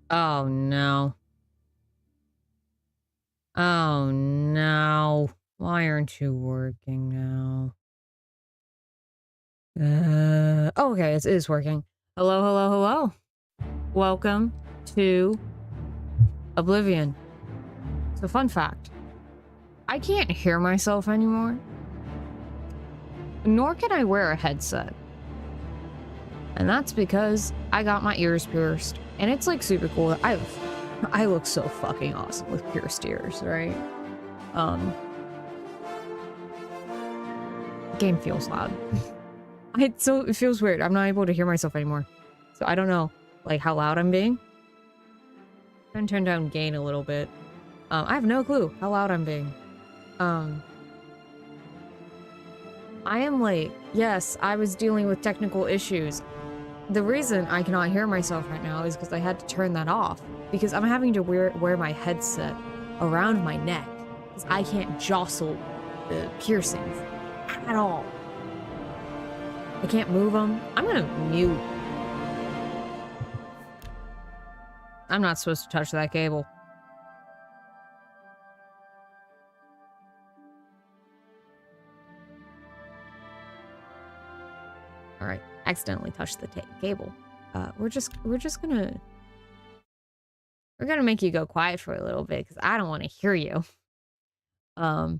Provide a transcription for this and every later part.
Oh no. Oh no. Why aren't you working now? Oh, okay, it is working. Hello, hello, hello. Welcome to Oblivion. So, fun fact. I can't hear myself anymore. Nor can I wear a headset. And that's because I got my ears pierced. And it's like super cool. I look so fucking awesome with pierced ears, right? Game feels loud. It feels weird. I'm not able to hear myself anymore. So I don't know, like, how loud I'm being. I'm gonna turn down gain a little bit. I have no clue how loud I'm being. I am late. Yes, I was dealing with technical issues. The reason I cannot hear myself right now is because I had to turn that off. Because I'm having to wear my headset around my neck. Because I can't jostle the piercings at all. I can't move them. I'm gonna mute. I'm not supposed to touch that cable. All right, accidentally touched the cable. We're gonna make you go quiet for a little bit because I don't want to hear you. So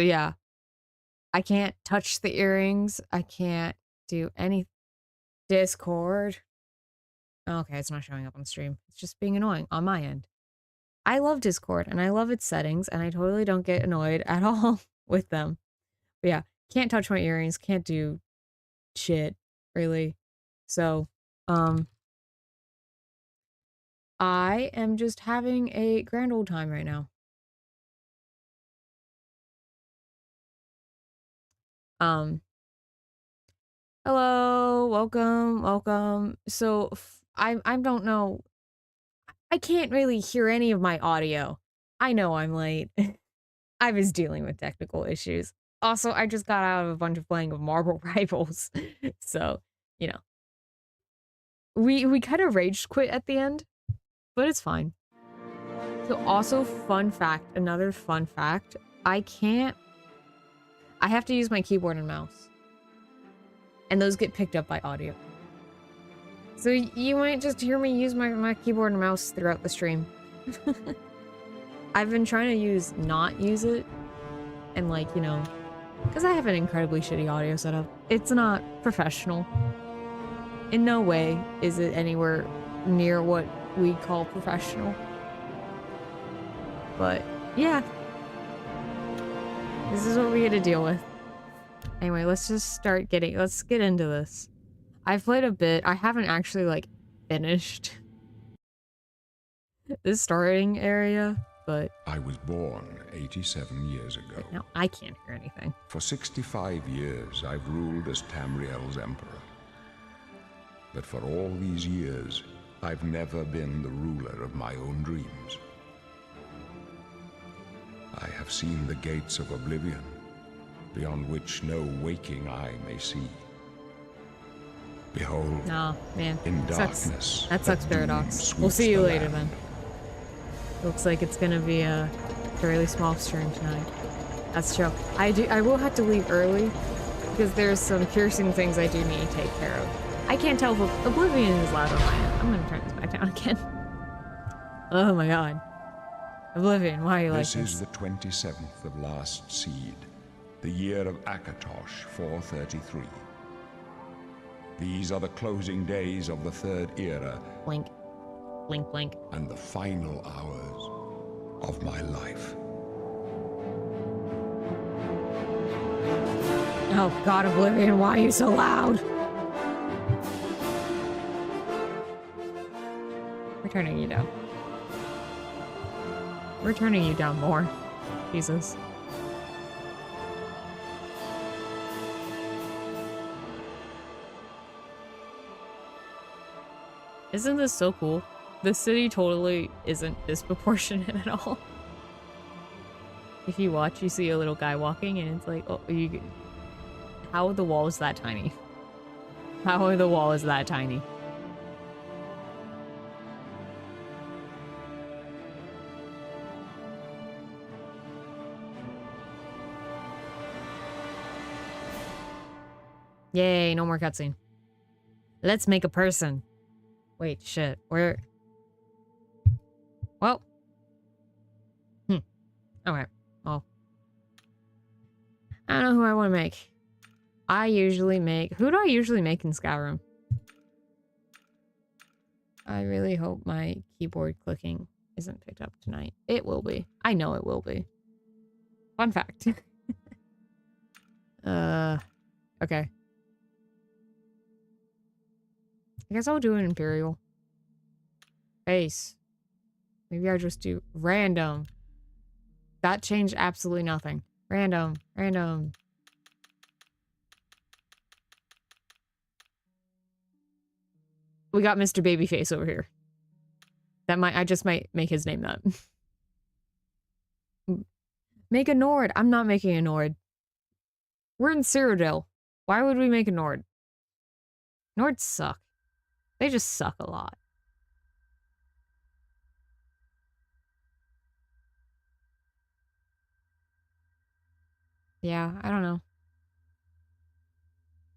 yeah, I can't touch the earrings. I can't do any Discord. Okay, it's not showing up on stream. It's just being annoying on my end. I love Discord and I love its settings and I totally don't get annoyed at all with them. But yeah, can't touch my earrings, can't do shit, really. So, I am just having a grand old time right now. Hello, welcome. So, I don't know. I can't really hear any of my audio. I know I'm late. I was dealing with technical issues. Also, I just got out of a bunch of playing of Marble Rivals. So, you know. We kind of rage quit at the end, but it's fine. So also, fun fact, another fun fact, I have to use my keyboard and mouse. And those get picked up by audio. So you might just hear me use my keyboard and mouse throughout the stream. I've been trying to not use it. And like, you know, because I have an incredibly shitty audio setup. It's not professional. In no way is it anywhere near what we call professional. But yeah, this is what we had to deal with. Anyway, let's get into this. I've played a bit. I haven't actually like finished this starting area, but I was born 87 years ago. Now I can't hear anything. For 65 years, I've ruled as Tamriel's emperor. But for all these years, I've never been the ruler of my own dreams. I have seen the gates of oblivion, beyond which no waking eye may see. Behold, oh, man. in darkness, that sucks, Paradox. We'll see you later then. Looks like it's gonna be a fairly small stream tonight. That's true. I will have to leave early because there's some piercing things I do need to take care of. I can't tell if Oblivion is loud on my end. I'm gonna turn this back down again. Oh my god. Oblivion, why are you like this? This is the 27th of last seed, the year of Akatosh 433. These are the closing days of the third era. Blink. Blink, blink. And the final hours of my life. Oh god, Oblivion, why are you so loud? We're turning you down. We're turning you down more. Jesus. Isn't this so cool? The city totally isn't disproportionate at all. If you watch, you see a little guy walking and it's like, oh, how are the walls that tiny? How are the walls that tiny? Yay, no more cutscene. Let's make a person. Wait, shit. Where? Well. Okay. Well. I don't know who I want to make. I usually make... Who do I usually make in Skyrim? I really hope my keyboard clicking isn't picked up tonight. It will be. I know it will be. Fun fact. Okay. I guess I'll do an Imperial. Base. Maybe I'll just do random. That changed absolutely nothing. Random. Random. We got Mr. Babyface over here. I just might make his name that. Make a Nord. I'm not making a Nord. We're in Cyrodiil. Why would we make a Nord? Nords suck. They just suck a lot. Yeah, I don't know.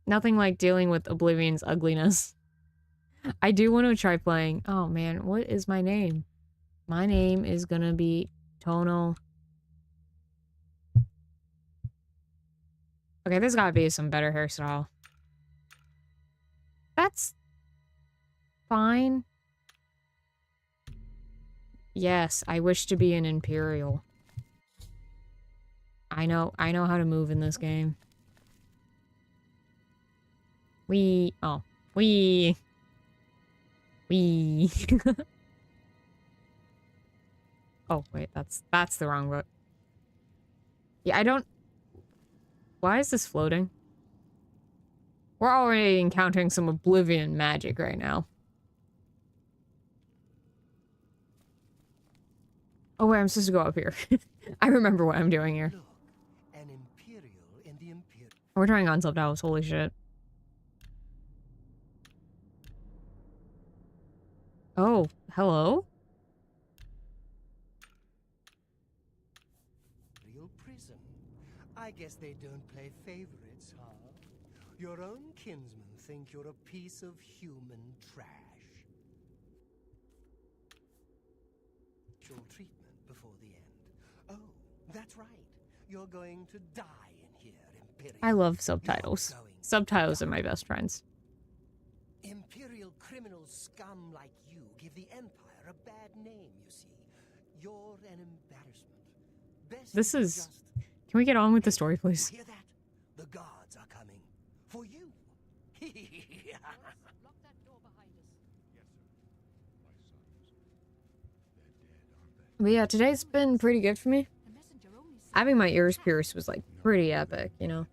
Nothing like dealing with Oblivion's ugliness. I do want to try playing... Oh man, what is my name? My name is gonna be Tonal. Okay, there's gotta be some better hairstyle. That's... fine. Yes, I wish to be an Imperial. I know how to move in this game. Oh. Wee. Oh, wait, that's the wrong route. Yeah, I don't... Why is this floating? We're already encountering some Oblivion magic right now. Oh, wait, I'm supposed to go up here. I remember what I'm doing here. Look, an Imperial in the Imperial. We're trying on subtitles, holy shit. Oh, hello? Real prison. I guess they don't play favorites, huh? Your own kinsmen think you're a piece of human trash. Your treatment before the end. Oh, that's right. You're going to die in here, Imperial. I love subtitles. Subtitles are my best friends. Imperial criminal scum like you give the Empire a bad name, you see. You're an embarrassment. Best This is... just... Can we get on with the story, please? Hear that? The guards are coming. For you. Lock that door behind us. Yes, sir. My sons. They're dead, aren't they? But yeah, today's been pretty good for me. The messenger only said Having my ears pierced was like pretty epic, you know?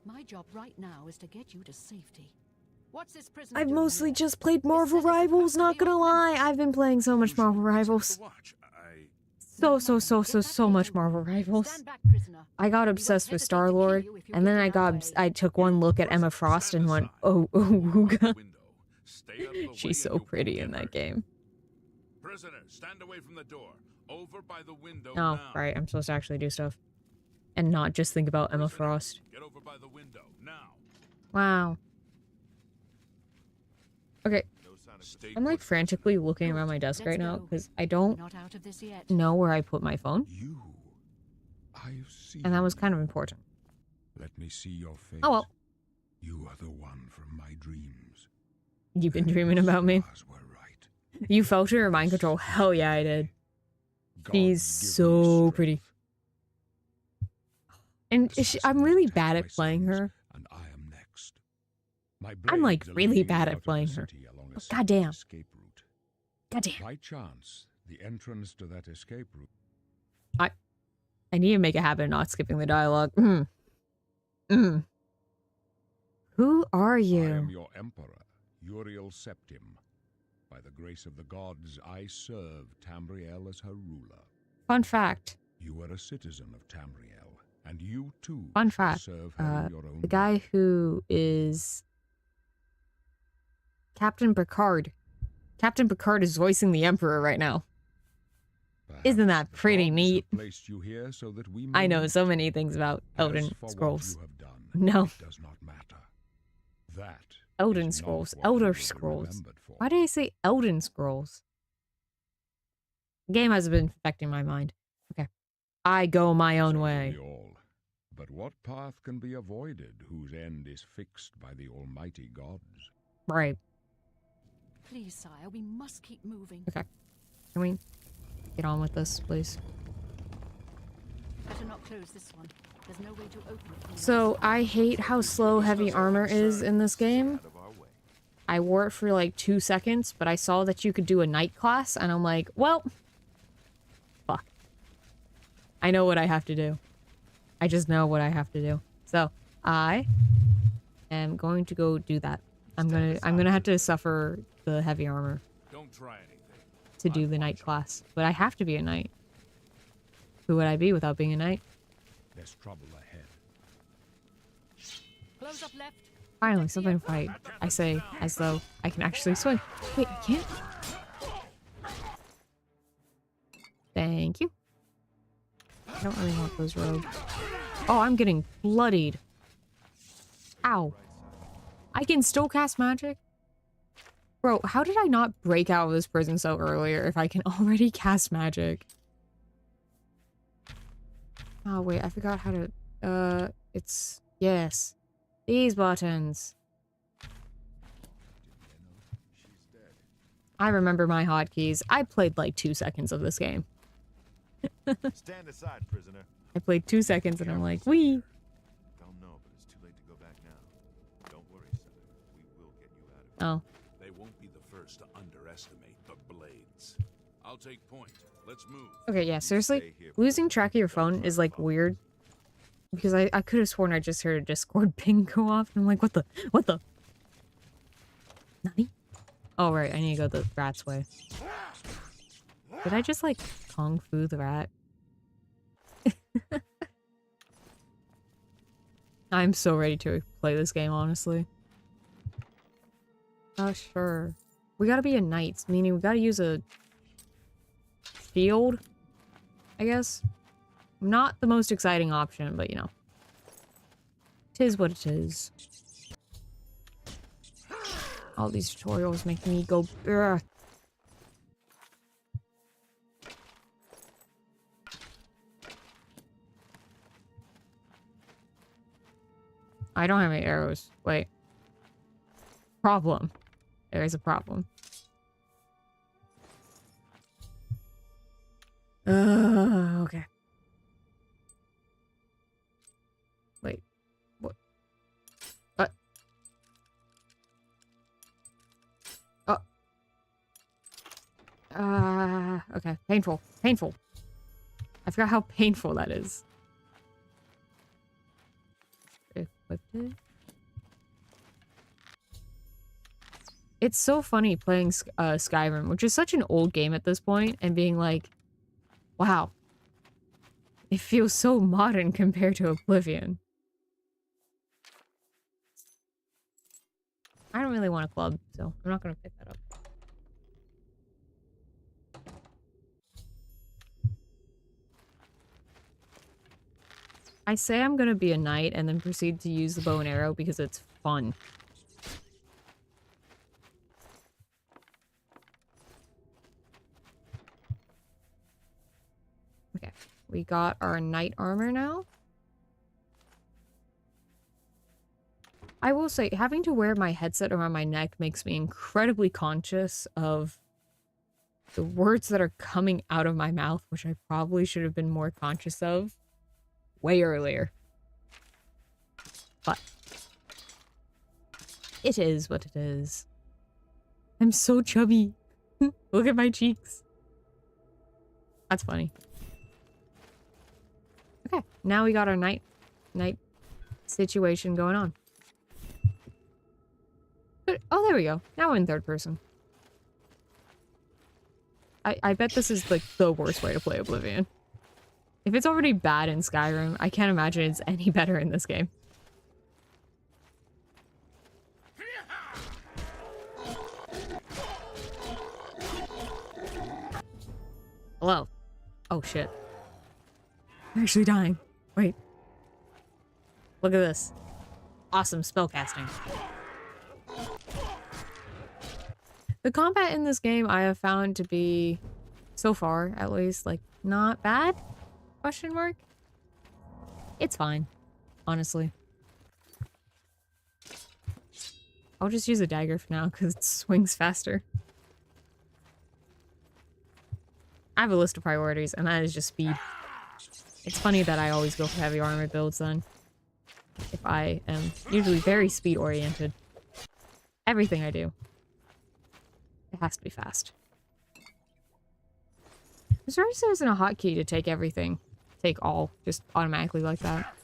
my job right now is to get you to safety. What's this prisoner I've doing mostly here? just played Marvel This is Rivals, supposed to not be gonna off lie. limits. I've been playing so much Marvel Rivals. So much Marvel Rivals. Stand back, prisoner. I got We obsessed won't with hesitate to Star-Lord, kill you if you and then get I in our got... way. I took one look at Emma Frost and went, oh, Ooga. She's so pretty in that game. Prisoner, stand away from the door. Over by the window Oh, now. right, I'm supposed to actually do stuff. And not just think about Emma Prisoner, Frost. Get over by the window now. Wow. Okay, No sign of Stay I'm like put, frantically looking around my desk Let's right now, go. because I We're don't not out of this yet. know where I put my phone. You. I've seen And that was you. kind of important. Let me see your face. Oh well, You are the one from my dreams. you've been And dreaming the about me. stars were right. You felt her mind control. Hell yeah, I did. Gods She's give me so strength. pretty. And I'm really bad at Assassinate playing my her. sons, and I am next. My I'm like blades are really leading bad me at out of the playing her. city along a But secret goddamn. escape route. Goddamn. By chance, the entrance to that escape route. I need to make a habit of not skipping the dialogue. Who are I am you? your emperor, Uriel Septim. By the grace of the gods, I serve Tamriel as her ruler. Fun fact. You are a citizen of Tamriel, and you too Fun shall fact. serve her in your own The guy who is Captain Picard. Captain Picard is voicing the Emperor right now. way. Isn't that Perhaps pretty the neat? gods have placed you here so that we I may know meet. so many things about As Elden for Scrolls. what you have done, No. It does not matter. That Elden is not Scrolls. what you will Elder be Scrolls. remembered for. Why did I say Elden Scrolls? The game has been affecting my mind. Okay. I go my own way. Certainly all. But what path can be avoided whose end is fixed by the almighty gods? Right. Please, sire, we must keep moving. Okay. Can we get on with this, please? Better not close this one. There's no way to open it. So, I hate how slow heavy armor is in this game. I wore it for like 2 seconds, but I saw that you could do a night class, and I'm like, well, fuck. I know what I have to do. I just know what I have to do. So, I am going to go do that. I'm gonna have to suffer the heavy armor Don't try anything. to do the night class. But I have to be a knight. Who would I be without being a knight? There's trouble ahead. Close up left. Finally, something to fight. I say, as though I can actually swing. Wait, I can't? Thank you. I don't really want those robes. Oh, I'm getting bloodied. Ow. I can still cast magic? Bro, how did I not break out of this prison cell earlier if I can already cast magic? Oh, wait, I forgot how to... it's... Yes. These buttons. I remember my hotkeys. I played like 2 seconds of this game. Stand aside, prisoner. I played 2 seconds and I'm like, wee! Don't know, but it's too late to go back now. Don't worry, Senator. We will get you out of Oh. They won't be the first to underestimate the blades. I'll take point. Let's move. Okay, yeah, seriously? Losing track of your phone is like weird. Because I could have sworn I just heard a Discord ping go off. And I'm like, what the? What the? Nani? Oh, right, I need to go the rat's way. Did I just like Kung Fu the rat? I'm so ready to play this game, honestly. Sure. We gotta be a knight, meaning we gotta use a shield, I guess. Not the most exciting option, but you know. Tis what it is. All these tutorials make me go... Ugh. I don't have any arrows. Wait. Problem. There is a problem. Okay. Wait. What? Okay. Painful. Painful. I forgot how painful that is. Equipped it. It's so funny playing Skyrim, which is such an old game at this point, and being like, wow. It feels so modern compared to Oblivion. I don't really want a club, so I'm not gonna pick that up. I say I'm gonna be a knight and then proceed to use the bow and arrow because it's fun. Okay, we got our knight armor now. I will say, having to wear my headset around my neck makes me incredibly conscious of the words that are coming out of my mouth, which I probably should have been more conscious of way earlier. But it is what it is. I'm so chubby. Look at my cheeks. That's funny. Okay, now we got our night situation going on. But, oh, there we go. Now I'm in third person. I bet this is like the worst way to play Oblivion. If it's already bad in Skyrim, I can't imagine it's any better in this game. Hello. Oh shit. I'm actually dying. Wait. Look at this. Awesome spellcasting. The combat in this game I have found to be, so far at least, like, not bad? Question mark? It's fine, honestly. I'll just use a dagger for now because it swings faster. I have a list of priorities, and that is just speed. It's funny that I always go for heavy armor builds then. If I am usually very speed-oriented. Everything I do. It has to be fast. I'm surprised there isn't a hotkey to take everything. Take all, just automatically like that.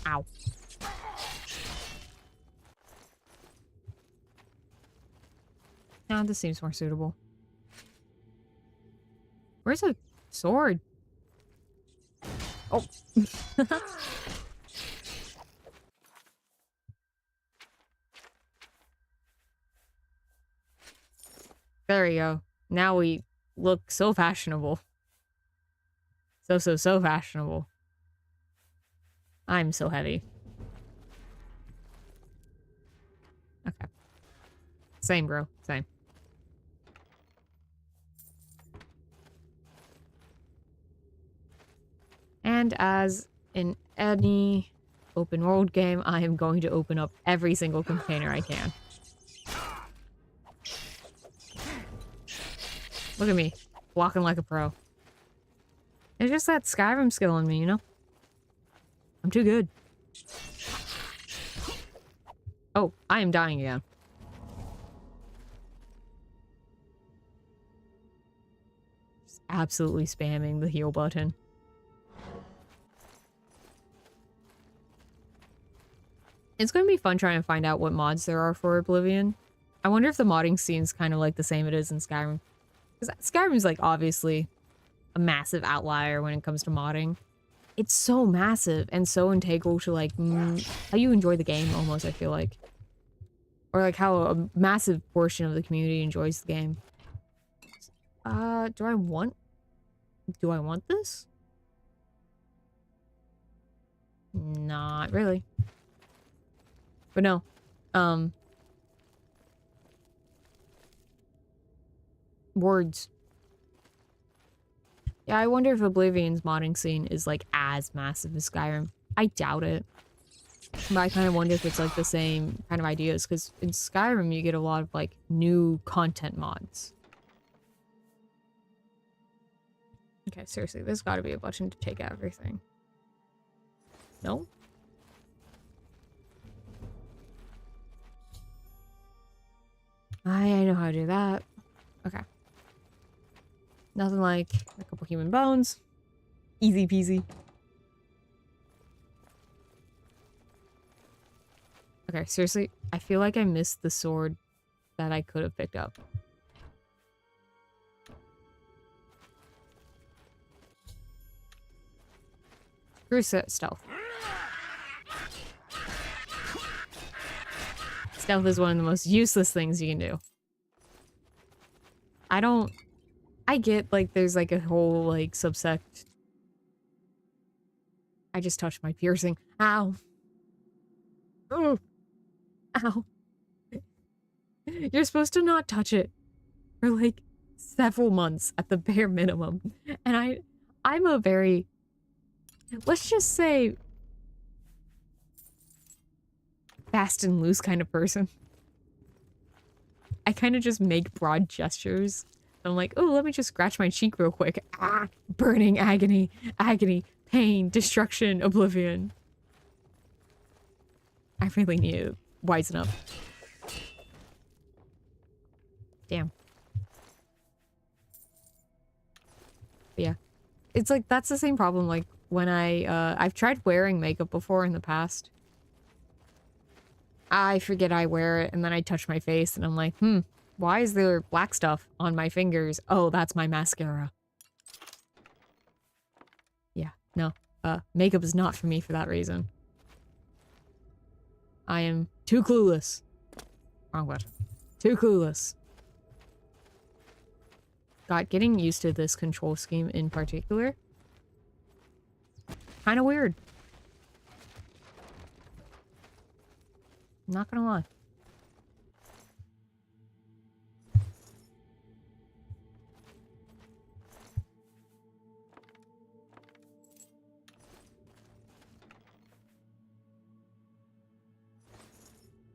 Ow. Now this seems more suitable. Where's a sword? Oh. There we go. Now we look so fashionable. So fashionable. I'm so heavy. Okay. Same, bro. Same. And as in any open world game, I am going to open up every single container I can. Look at me. Walking like a pro. It's just that Skyrim skill in me, you know? I'm too good. Oh, I am dying again. Just absolutely spamming the heal button. It's going to be fun trying to find out what mods there are for Oblivion. I wonder if the modding scene's kind of like the same it is in Skyrim. Because Skyrim's like obviously a massive outlier when it comes to modding. It's so massive and so integral to like how you enjoy the game almost, I feel like. Or like how a massive portion of the community enjoys the game. Do I want this? Not really. But no. Words. Yeah, I wonder if Oblivion's modding scene is like as massive as Skyrim. I doubt it. But I kind of wonder if it's like the same kind of ideas, because in Skyrim you get a lot of like new content mods. Okay, seriously, there's gotta be a button to take everything. No? I know how to do that. Okay. Nothing like a couple human bones. Easy peasy. Okay, seriously, I feel like I missed the sword that I could have picked up. Screw stealth. Stealth is one of the most useless things you can do. I get, like, there's, like, a whole, like, subsect. I just touched my piercing. Ow. Oh. Ow. You're supposed to not touch it for, like, several months at the bare minimum. And I'm a very, let's just say, fast and loose kind of person. I kind of just make broad gestures. I'm like, oh, let me just scratch my cheek real quick. Ah, burning agony, agony, pain, destruction, oblivion. I really need to wisen up. Damn. But yeah. It's like, that's the same problem, like, when I've tried wearing makeup before in the past. I forget I wear it, and then I touch my face, and I'm like, why is there black stuff on my fingers? Oh, that's my mascara. Yeah, no. Makeup is not for me for that reason. I am too clueless. Wrong button. Too clueless. God, getting used to this control scheme in particular. Kind of weird. Not gonna lie.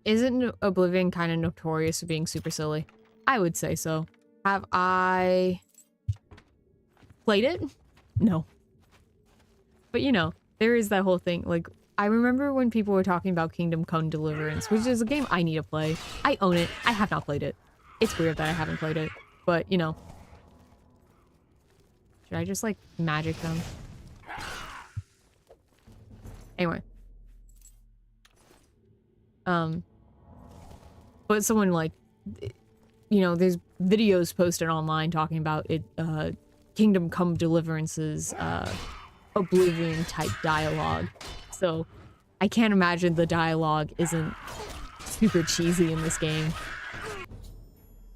Isn't Oblivion kind of notorious for being super silly? I would say so. Have I played it? No. But you know, there is that whole thing. Like, I remember when people were talking about Kingdom Come Deliverance, which is a game I need to play. I own it. I have not played it. It's weird that I haven't played it. But, you know. Should I just, like, magic them? Anyway. But someone, like, you know, there's videos posted online talking about it, Kingdom Come Deliverance's, Oblivion type dialogue. So I can't imagine the dialogue isn't super cheesy in this game.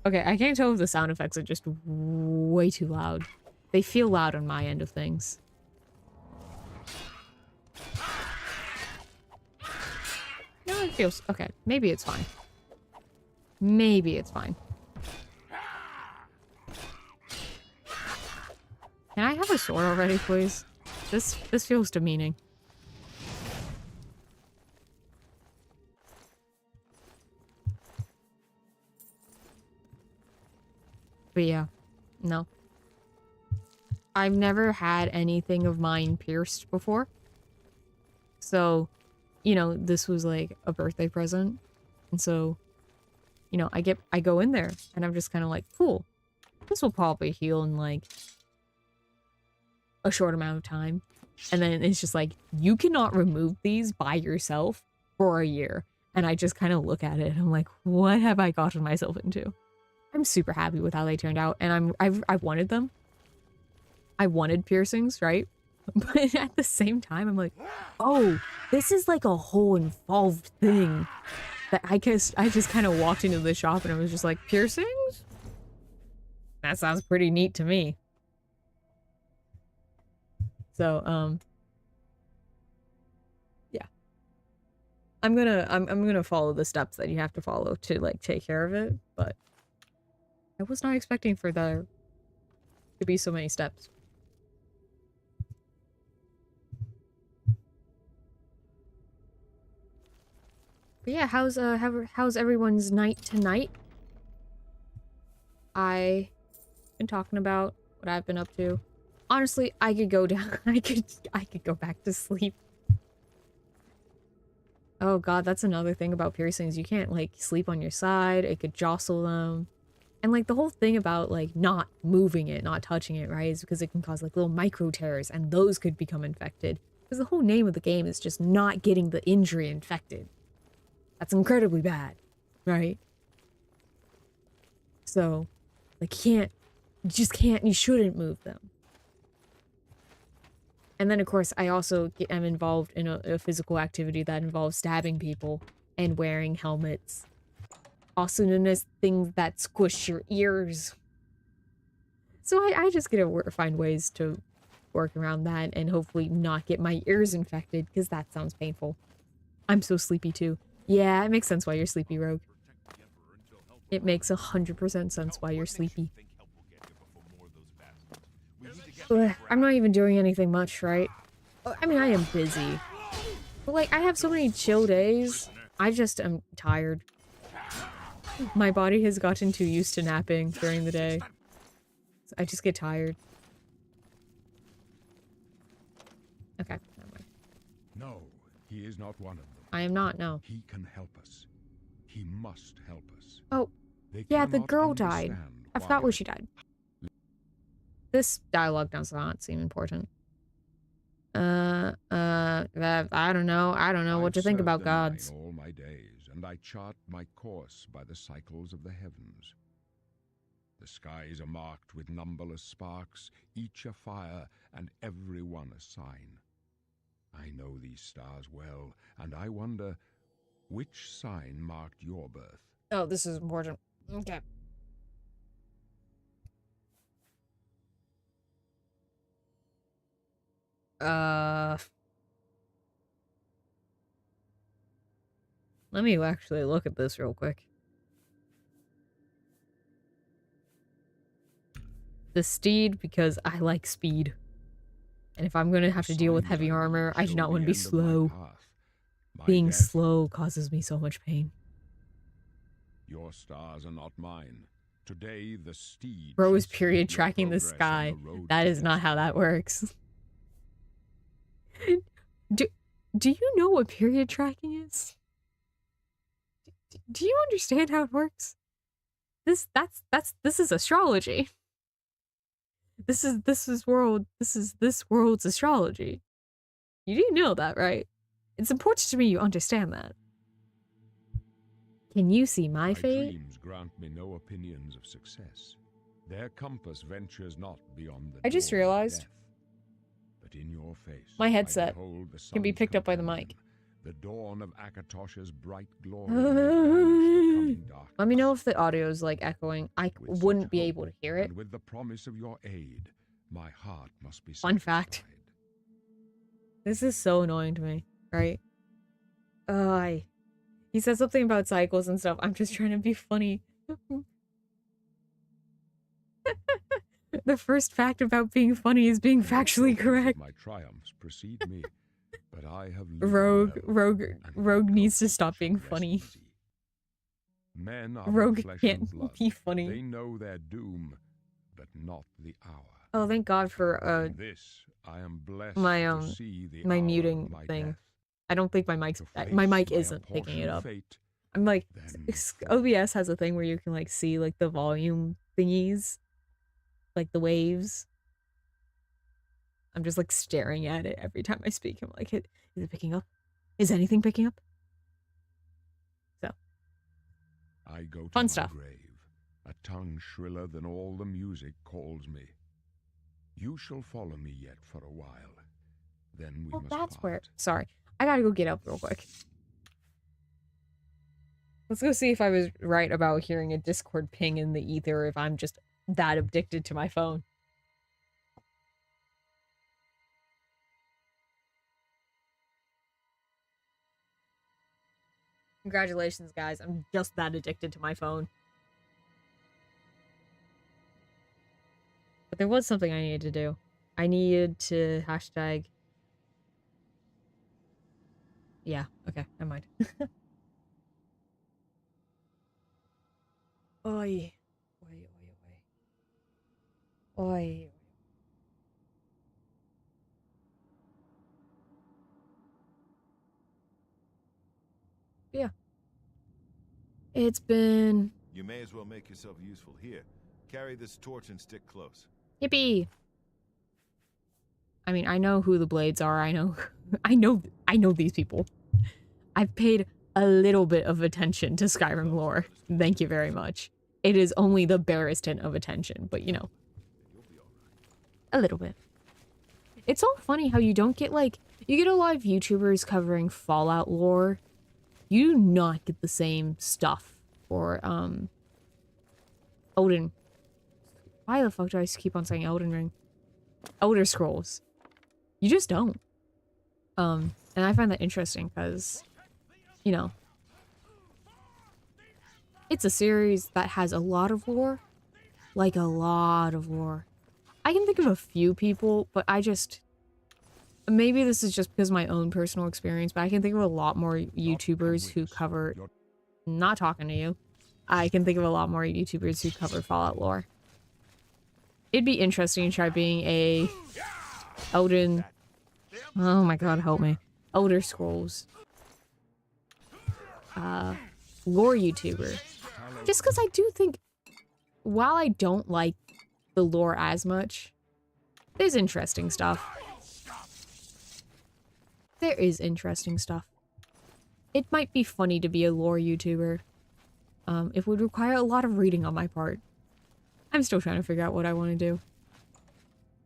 Okay, I can't tell if the sound effects are just way too loud. They feel loud on my end of things. No, it feels okay. Maybe it's fine. Maybe it's fine. Can I have a sword already, please? This feels demeaning. But yeah, no. I've never had anything of mine pierced before. So, you know, this was like a birthday present. And so, you know, I go in there and I'm just kind of like, cool. This will probably heal in like a short amount of time. And then it's just like, you cannot remove these by yourself for a year. And I just kind of look at it and I'm like, what have I gotten myself into? I'm super happy with how they turned out, and I've wanted them. I wanted piercings, right? But at the same time, I'm like, oh, this is like a whole involved thing. That I just kind of walked into the shop and I was just like, piercings? That sounds pretty neat to me. So, yeah. I'm gonna follow the steps that you have to follow to like take care of it, but I was not expecting for there to be so many steps. But yeah, how's everyone's night tonight? I've been talking about what I've been up to. Honestly, I could go down. I could go back to sleep. Oh god, that's another thing about piercings. You can't like sleep on your side. It could jostle them. And like the whole thing about like not moving it, not touching it, right, is because it can cause like little micro tears and those could become infected. Because the whole name of the game is just not getting the injury infected. That's incredibly bad, right? So, like you shouldn't move them. And then of course I also am involved in a physical activity that involves stabbing people and wearing helmets. Also known as things that squish your ears. So I just gotta find ways to work around that and hopefully not get my ears infected, because that sounds painful. I'm so sleepy too. Yeah, it makes sense why you're sleepy, Rogue. It makes 100% sense why you're sleepy. Ugh, I'm not even doing anything much, right? I mean, I am busy. But like, I have so many chill days. I just am tired. My body has gotten too used to napping during the day. So I just get tired. Okay, never mind. No, he is not one of them. I am not, no. He can help us. He must help us. Oh, They yeah, the cannot girl died. understand I forgot why- where she died. This dialogue does not seem important. I don't know. I don't know what to I've think served about the gods. Nine all my days, and I chart my course by the cycles of the heavens. The skies are marked with numberless sparks, each a fire, and every one a sign. I know these stars well, and I wonder, Which sign marked your birth? Oh, this is important. Okay. Let me actually look at this real quick. The steed, because I like speed. And if I'm gonna have to deal with heavy armor, I do not want to be slow. Being slow causes me so much pain. Your stars are not mine. Today, the steed. Bro is period tracking the sky. That is not how that works. Do you know what period tracking is? Do you understand how it works? This is astrology. This is this world's astrology. You do know that, right? It's important to me you understand that. Can you see my fate? Dreams grant me no opinions of success. Their compass ventures not beyond the I just door of realized death. But in your face, my headset I behold the can be sun's picked up by the companion, mic. The dawn of Akatosh's bright glory. may banish the coming darkness. Let me know if the audio is like echoing. I With wouldn't such be hope, able to hear it. And with the promise of your aid, my heart must be Fun fact. satisfied. This is so annoying to me, right? He says something about cycles and stuff. I'm just trying to be funny. The first fact about being funny is being factually correct. My triumphs precede me, but I have Rogue needs to stop being funny. Men are Rogue flesh can't and blood. be funny. They know their doom, but not the hour. Oh, thank God for This I am blessed my to see the my hour muting of my thing. death. I don't think my mic isn't picking it up. I'm like, OBS has a thing where you can like see like the volume thingies, like the waves. I'm just like staring at it every time I speak. I'm like, is it picking up? Is anything picking up? So, I go to fun my stuff. grave. A tongue shriller than all the music calls me. You shall follow me yet for a while. Then we must that's part. where. Sorry, I gotta go get up real quick. Let's go see if I was right about hearing a Discord ping in the ether, if I'm just that addicted to my phone. Congratulations, guys. I'm just that addicted to my phone. But there was something I needed to do. I needed to hashtag... Yeah, okay, never mind. Oi. Oi, oi, oi. Oi. Yeah. It's been... You may as well make yourself useful. Here, carry this torch and stick close. Yippee! I mean, I know who the Blades are. I know these people. I've paid a little bit of attention to Skyrim lore. Thank you very much. It is only the barest hint of attention, but you know. A little bit. It's so funny how you don't get like... You get a lot of YouTubers covering Fallout lore. You do not get the same stuff for, Odin. Why the fuck do I keep on saying Elden Ring? Elder Scrolls. You just don't. And I find that interesting because, you know, it's a series that has a lot of lore. Like, a lot of lore. I can think of a few people, but I just... Maybe this is just because of my own personal experience, but I can think of a lot more YouTubers who cover... Not talking to you. I can think of a lot more YouTubers who cover Fallout lore. It'd be interesting to try being a... Elden... Oh my god, help me. Elder Scrolls. Lore YouTuber. Just because I do think... While I don't like the lore as much, there's interesting stuff. There is interesting stuff. It might be funny to be a lore YouTuber. It would require a lot of reading on my part. I'm still trying to figure out what I want to do.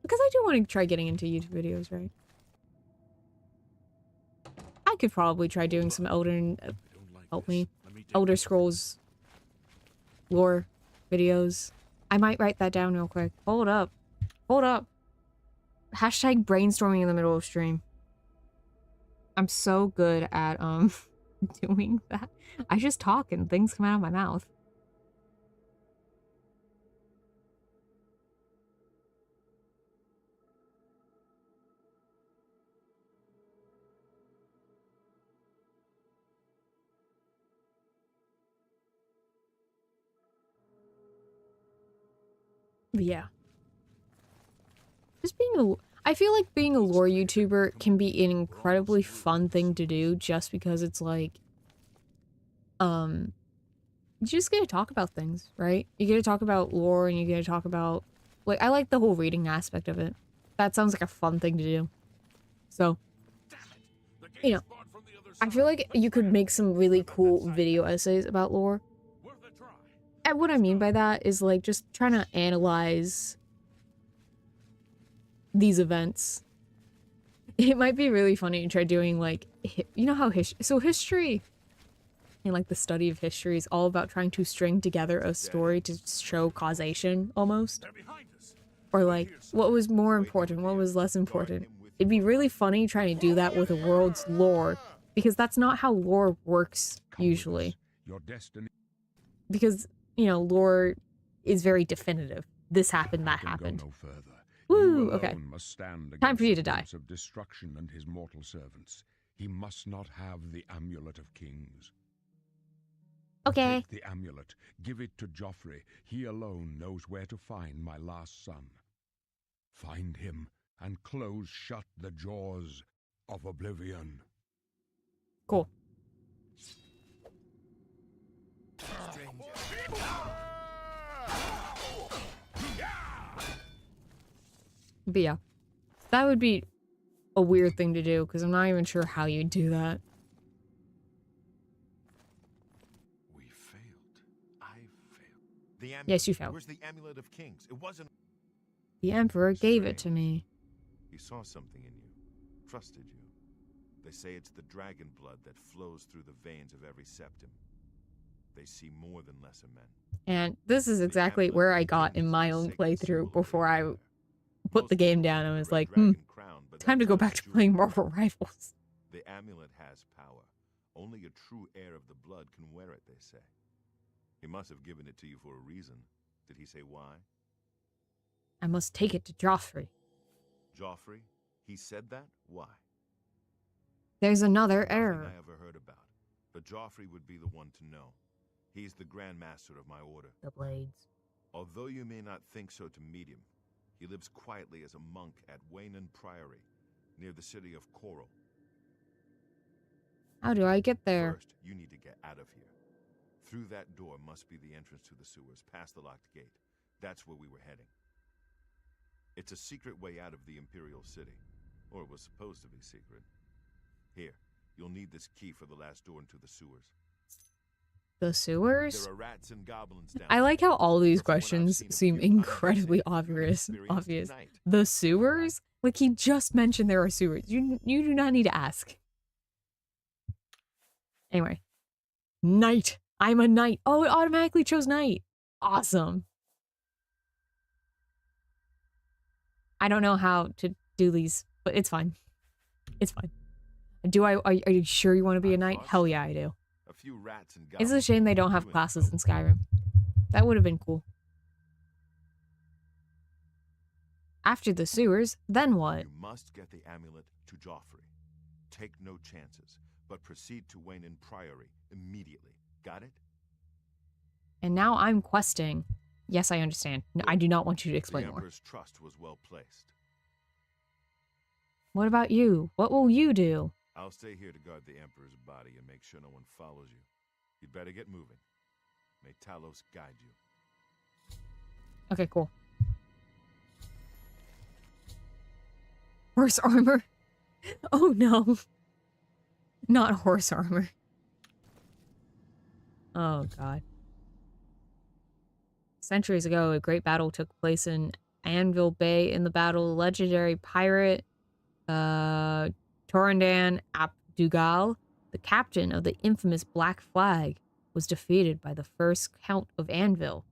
Because I do want to try getting into YouTube videos, right? I could probably try doing some Elden... help me. Let me take Elder a look. Scrolls lore videos. I might write that down real quick. Hold up. Hold up. Hashtag brainstorming in the middle of stream. I'm so good at doing that. I just talk and things come out of my mouth. But yeah. Just being a... I feel like being a lore YouTuber can be an incredibly fun thing to do just because it's like... You just get to talk about things, right? You get to talk about lore and you get to talk about... Like, I like the whole reading aspect of it. That sounds like a fun thing to do. So, you know, I feel like you could make some really cool video essays about lore. And what I mean by that is, like, just trying to analyze these events. It might be really funny to try doing, like, you know how history and, like, the study of history is all about trying to string together a story to show causation, almost. Or, like, what was more important, what was less important. It'd be really funny trying to do that with a world's lore, because that's not how lore works, usually. Your destiny Because, you know, lore is very definitive. This happened, that can go happened. no further. Woo, You okay. alone must stand Time for against you the to die. prince of destruction and his mortal servants. He must not have the amulet of kings. Okay. Take the amulet, give it to Joffrey. He alone knows where to find my last son. Find him and close shut the jaws of oblivion. Cool. But yeah, that would be a weird thing to do, because I'm not even sure how you'd do that. We failed. I failed. The amulet. Yes, you failed. Where's the amulet of kings? It wasn't. The Emperor gave it to me. He saw something in you, trusted you. They say it's the dragon blood that flows through the veins of every septum. They see more than lesser men. And this is exactly where I got in my own playthrough before I put the game down and was like, time to go back to playing Marvel Rivals. The amulet has power. Only a true heir of the blood can wear it, they say. He must have given it to you for a reason. Did he say why? I must take it to Joffrey. Joffrey? He said that? Why? There's another Nothing error. I ever heard about. But Joffrey would be the one to know. He's the Grand Master of my order. The blades. Although you may not think so to meet him, he lives quietly as a monk at Waynon Priory, near the city of Coral. How do I get there? First, you need to get out of here. Through that door must be the entrance to the sewers, past the locked gate. That's where we were heading. It's a secret way out of the Imperial City. Or it was supposed to be secret. Here, you'll need this key for the last door into the sewers. The sewers? There are rats and goblins down I like how all these But from what I've questions seen of seem you, incredibly I'm guessing you're obvious. experienced tonight. The sewers? Like, he just mentioned there are sewers. You do not need to ask. Anyway. Knight. I'm a knight. Oh, it automatically chose knight. Awesome. I don't know how to do these, but it's fine. It's fine. Are you sure you want to be a knight? Hell yeah, I do. A few rats and It's a goblins shame they will don't put have you in classes in trouble. Skyrim. That would have been cool. After the sewers, then what? You must get the amulet to Joffrey. Take no chances, but proceed to Waynon Priory immediately. Got it? And now I'm questing. Yes, I understand. No, I do not want you to explain The more. Emperor's trust was well placed. What about you? What will you do? I'll stay here to guard the Emperor's body and make sure no one follows you. You'd better get moving. May Talos guide you. Okay, cool. Horse armor? Oh no. Not horse armor. Oh god. Centuries ago, a great battle took place in Anvil Bay. In the battle, the legendary pirate Torandan Abdugal the captain of the infamous Black Flag, was defeated by the first Count of Anvil.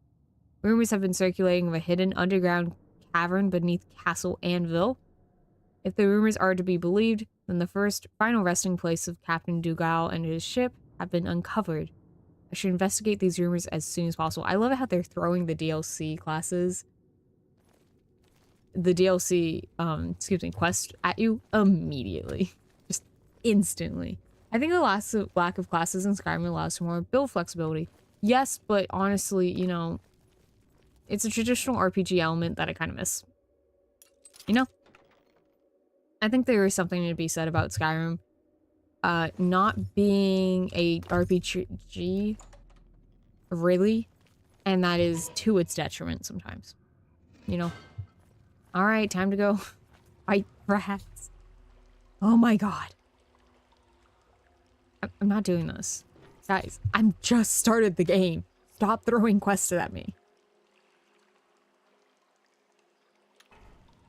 Rumors have been circulating of a hidden underground cavern beneath Castle Anvil. If the rumors are to be believed, then the first final resting place of Captain Dougal and his ship have been uncovered. I should investigate these rumors as soon as possible. I love how they're throwing the DLC classes, the DLC, quest at you immediately. Just instantly. I think the lack of classes in Skyrim allows for more build flexibility. Yes, but honestly, you know, it's a traditional RPG element that I kind of miss. You know? I think there is something to be said about Skyrim not being a RPG, really, and that is to its detriment sometimes. You know? Alright, time to go fight rats. Oh my god. I'm not doing this. Guys, I'm just started the game. Stop throwing quests at me.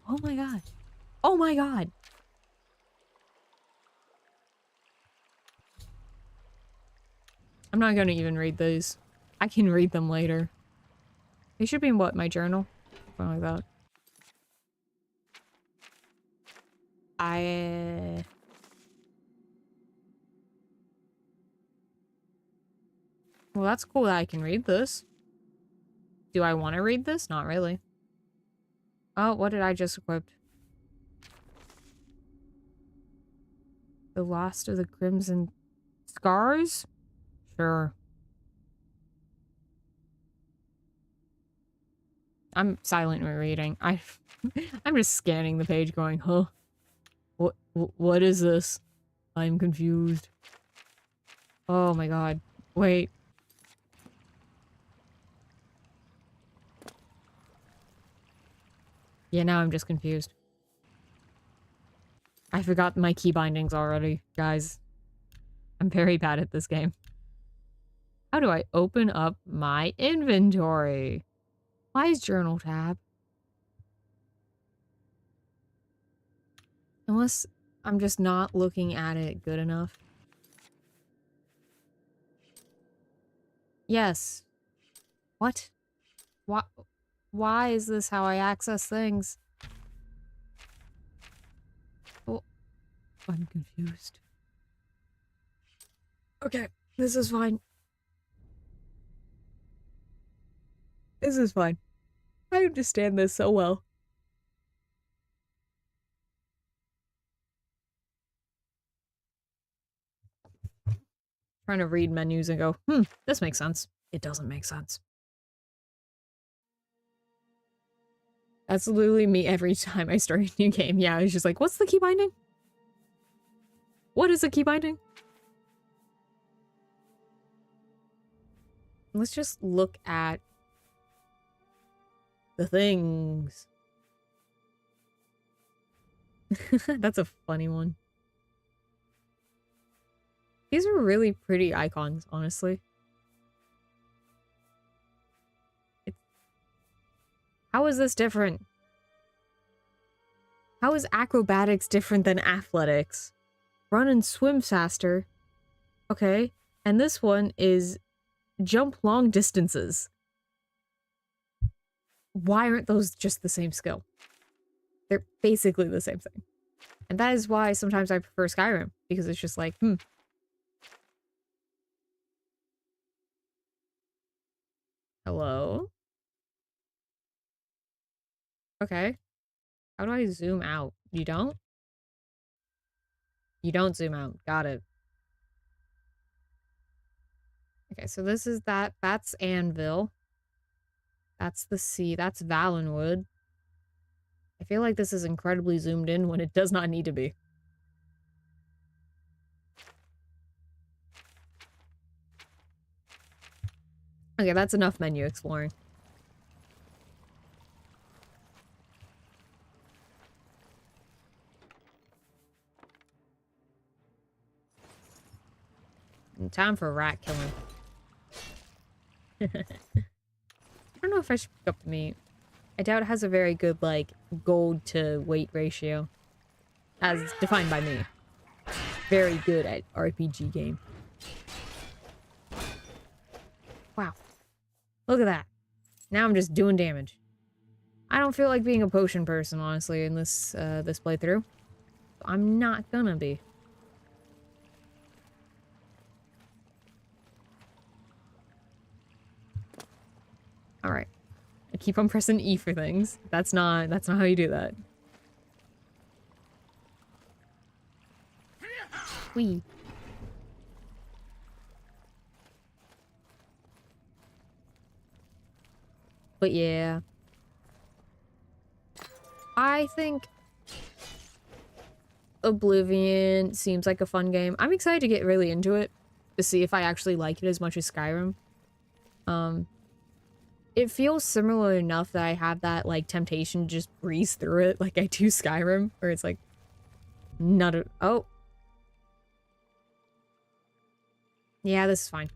Oh my god. Oh my god. I'm not gonna even read these. I can read them later. They should be in what, my journal? Something like that. Well, that's cool that I can read this. Do I want to read this? Not really. Oh, what did I just equip? The Last of the Crimson Scars? Sure. I'm silently reading. I'm just scanning the page going, huh? What is this? I'm confused. Oh my god. Wait. Yeah, now I'm just confused. I forgot my key bindings already, guys. I'm very bad at this game. How do I open up my inventory? Why is journal tab? Unless I'm just not looking at it good enough. Yes. What? Why is this how I access things? Oh, I'm confused. Okay, this is fine. This is fine. I understand this so well. Trying to read menus and go, this makes sense. It doesn't make sense. That's literally me every time I start a new game. Yeah, I was just like, what's the key binding? What is the key binding? Let's just look at the things. That's a funny one. These are really pretty icons, honestly. How is this different? How is acrobatics different than athletics? Run and swim faster. Okay. And this one is jump long distances. Why aren't those just the same skill? They're basically the same thing. And that is why sometimes I prefer Skyrim, because it's just like, Hello? Okay. How do I zoom out? You don't? You don't zoom out. Got it. Okay, so this is that's Anvil. That's the sea. That's Valenwood. I feel like this is incredibly zoomed in when it does not need to be. Okay, that's enough menu exploring. And time for rat killing. I don't know if I should pick up the meat. I doubt it has a very good, like, gold to weight ratio. As defined by me. very good at RPG game. Wow. Look at that. Now I'm just doing damage. I don't feel like being a potion person, honestly, in this this playthrough. I'm not gonna be. Alright. I keep on pressing E for things. That's not how you do that. Whee. But yeah. I think Oblivion seems like a fun game. I'm excited to get really into it to see if I actually like it as much as Skyrim. It feels similar enough that I have that like temptation to just breeze through it like I do Skyrim, where it's like not a— oh. Yeah, this is fine.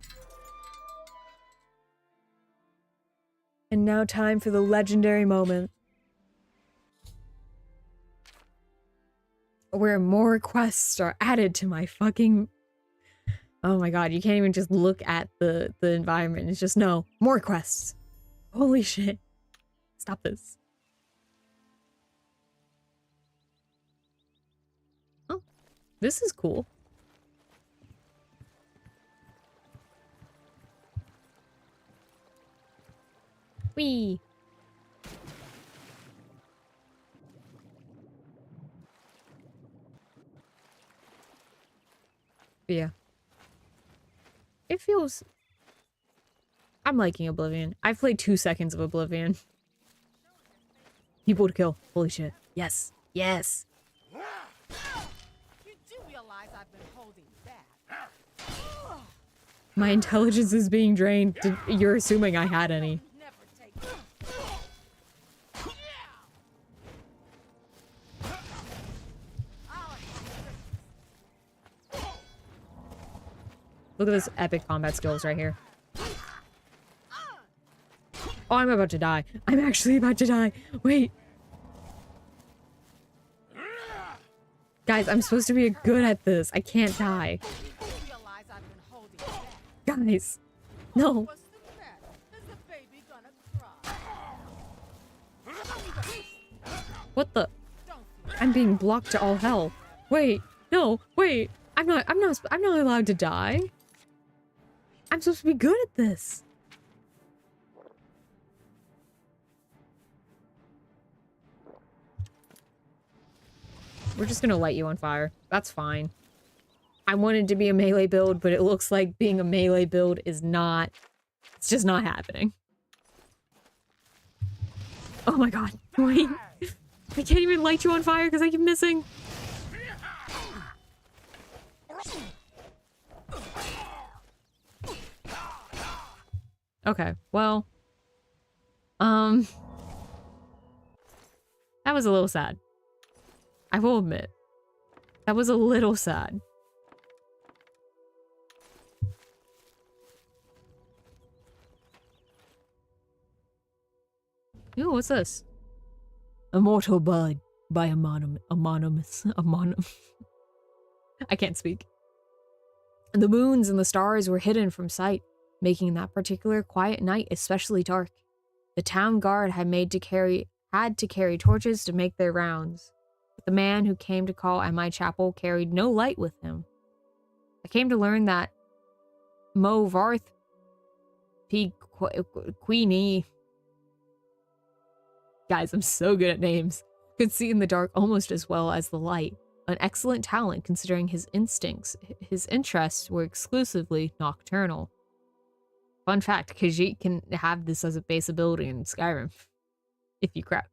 And now time for the legendary moment. Where more quests are added to my fucking— oh my god, you can't even just look at the environment. It's just, no, more quests. Holy shit. Stop this. Oh, this is cool. Whee! Yeah. It feels— I'm liking Oblivion. I've played 2 seconds of Oblivion. People to kill. Holy shit. Yes. Yes. You do realize I've been holding back. My intelligence is being drained. You're assuming I had any. Never take Look at this epic combat skills right here. Oh, I'm about to die. I'm actually about to die. Wait. Guys, I'm supposed to be good at this. I can't die. Guys. No. What's the matter? Is the baby gonna cry? What the? I'm being blocked to all hell. Wait. No. Wait. I'm not allowed to die. I'm supposed to be good at this. We're just gonna light you on fire. That's fine. I wanted to be a melee build, but it looks like being a melee build is not— it's just not happening. Oh my god. Wait. I can't even light you on fire because I keep missing. Okay, well. That was a little sad. I will admit. That was a little sad. Ooh, what's this? Immortal Bud by Anonymous. I can't speak. The moons and the stars were hidden from sight, making that particular quiet night especially dark. The town guard had to carry torches to make their rounds. But the man who came to call at my chapel carried no light with him. I came to learn that Mo Varth P. Queenie— guys, I'm so good at names— could see in the dark almost as well as the light. An excellent talent considering his instincts. His interests were exclusively nocturnal. Fun fact, Khajiit can have this as a base ability in Skyrim. If you crouch.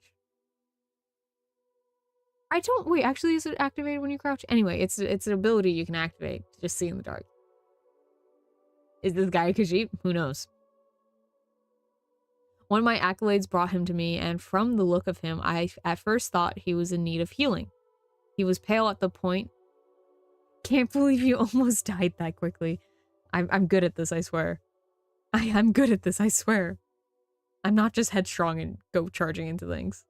Wait, actually is it activated when you crouch? Anyway, it's an ability you can activate to just see in the dark. Is this guy a Khajiit? Who knows? One of my accolades brought him to me, and from the look of him, I at first thought he was in need of healing. He was pale at the point. Can't believe you almost died that quickly. I'm good at this, I swear. I'm good at this, I swear. I'm not just headstrong and go charging into things.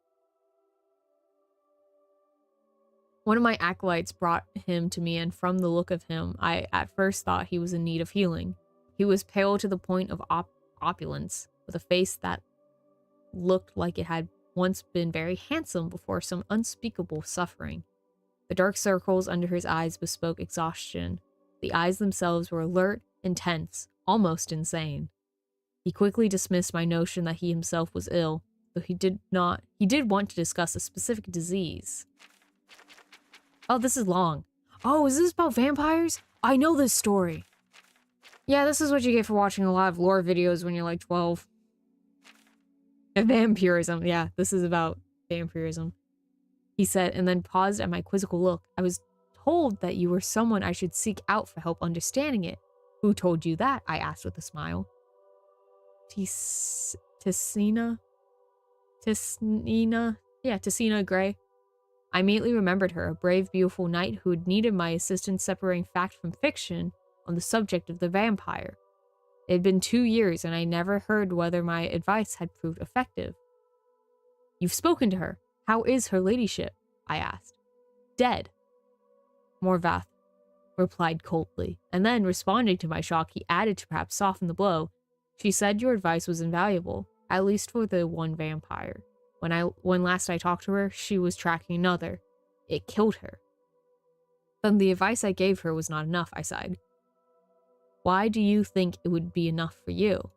One of my acolytes brought him to me, and from the look of him, I at first thought he was in need of healing. He was pale to the point of opulence, with a face that looked like it had once been very handsome before some unspeakable suffering. The dark circles under his eyes bespoke exhaustion. The eyes themselves were alert, intense, almost insane. He quickly dismissed my notion that he himself was ill, though he did want to discuss a specific disease. Oh, this is long. Oh, is this about vampires? I know this story. Yeah, this is what you get for watching a lot of lore videos when you're like 12. Vampirism. Yeah, this is about vampirism. He said, and then paused at my quizzical look. I was told that you were someone I should seek out for help understanding it. Who told you that? I asked with a smile. Tessina? Yeah, Tessina Gray. I immediately remembered her, a brave, beautiful knight who had needed my assistance separating fact from fiction on the subject of the vampire. It had been 2 years, and I never heard whether my advice had proved effective. You've spoken to her. How is her ladyship? I asked. Dead. Morvath replied coldly, and then, responding to my shock, he added to perhaps soften the blow. She said your advice was invaluable, at least for the one vampire. When last I talked to her, she was tracking another. It killed her. Then the advice I gave her was not enough, I sighed. Why do you think it would be enough for you?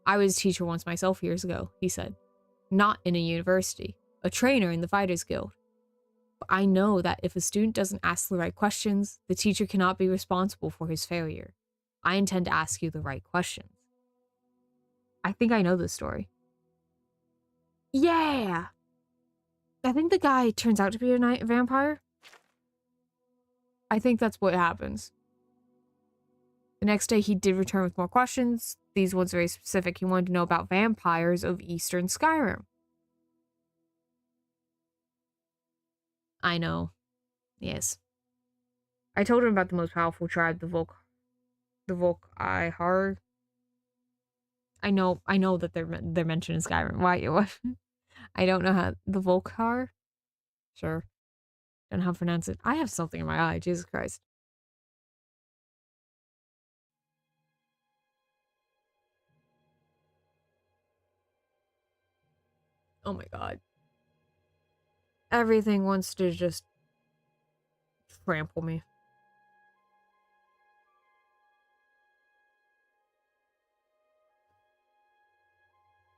I was a teacher once myself years ago, he said. Not in a university. A trainer in the Fighters Guild. But I know that if a student doesn't ask the right questions, the teacher cannot be responsible for his failure. I intend to ask you the right questions. I think I know this story. Yeah! I think the guy turns out to be a night vampire. I think that's what happens. The next day he did return with more questions. These ones very specific. He wanted to know about vampires of Eastern Skyrim. I know. Yes. I told him about the most powerful tribe, the Volkihar. I know that they're mentioned in Skyrim. Why? What? I don't know how the Volkihar. Sure. Don't know how to pronounce it. I have something in my eye. Jesus Christ. Oh my god. Everything wants to just trample me.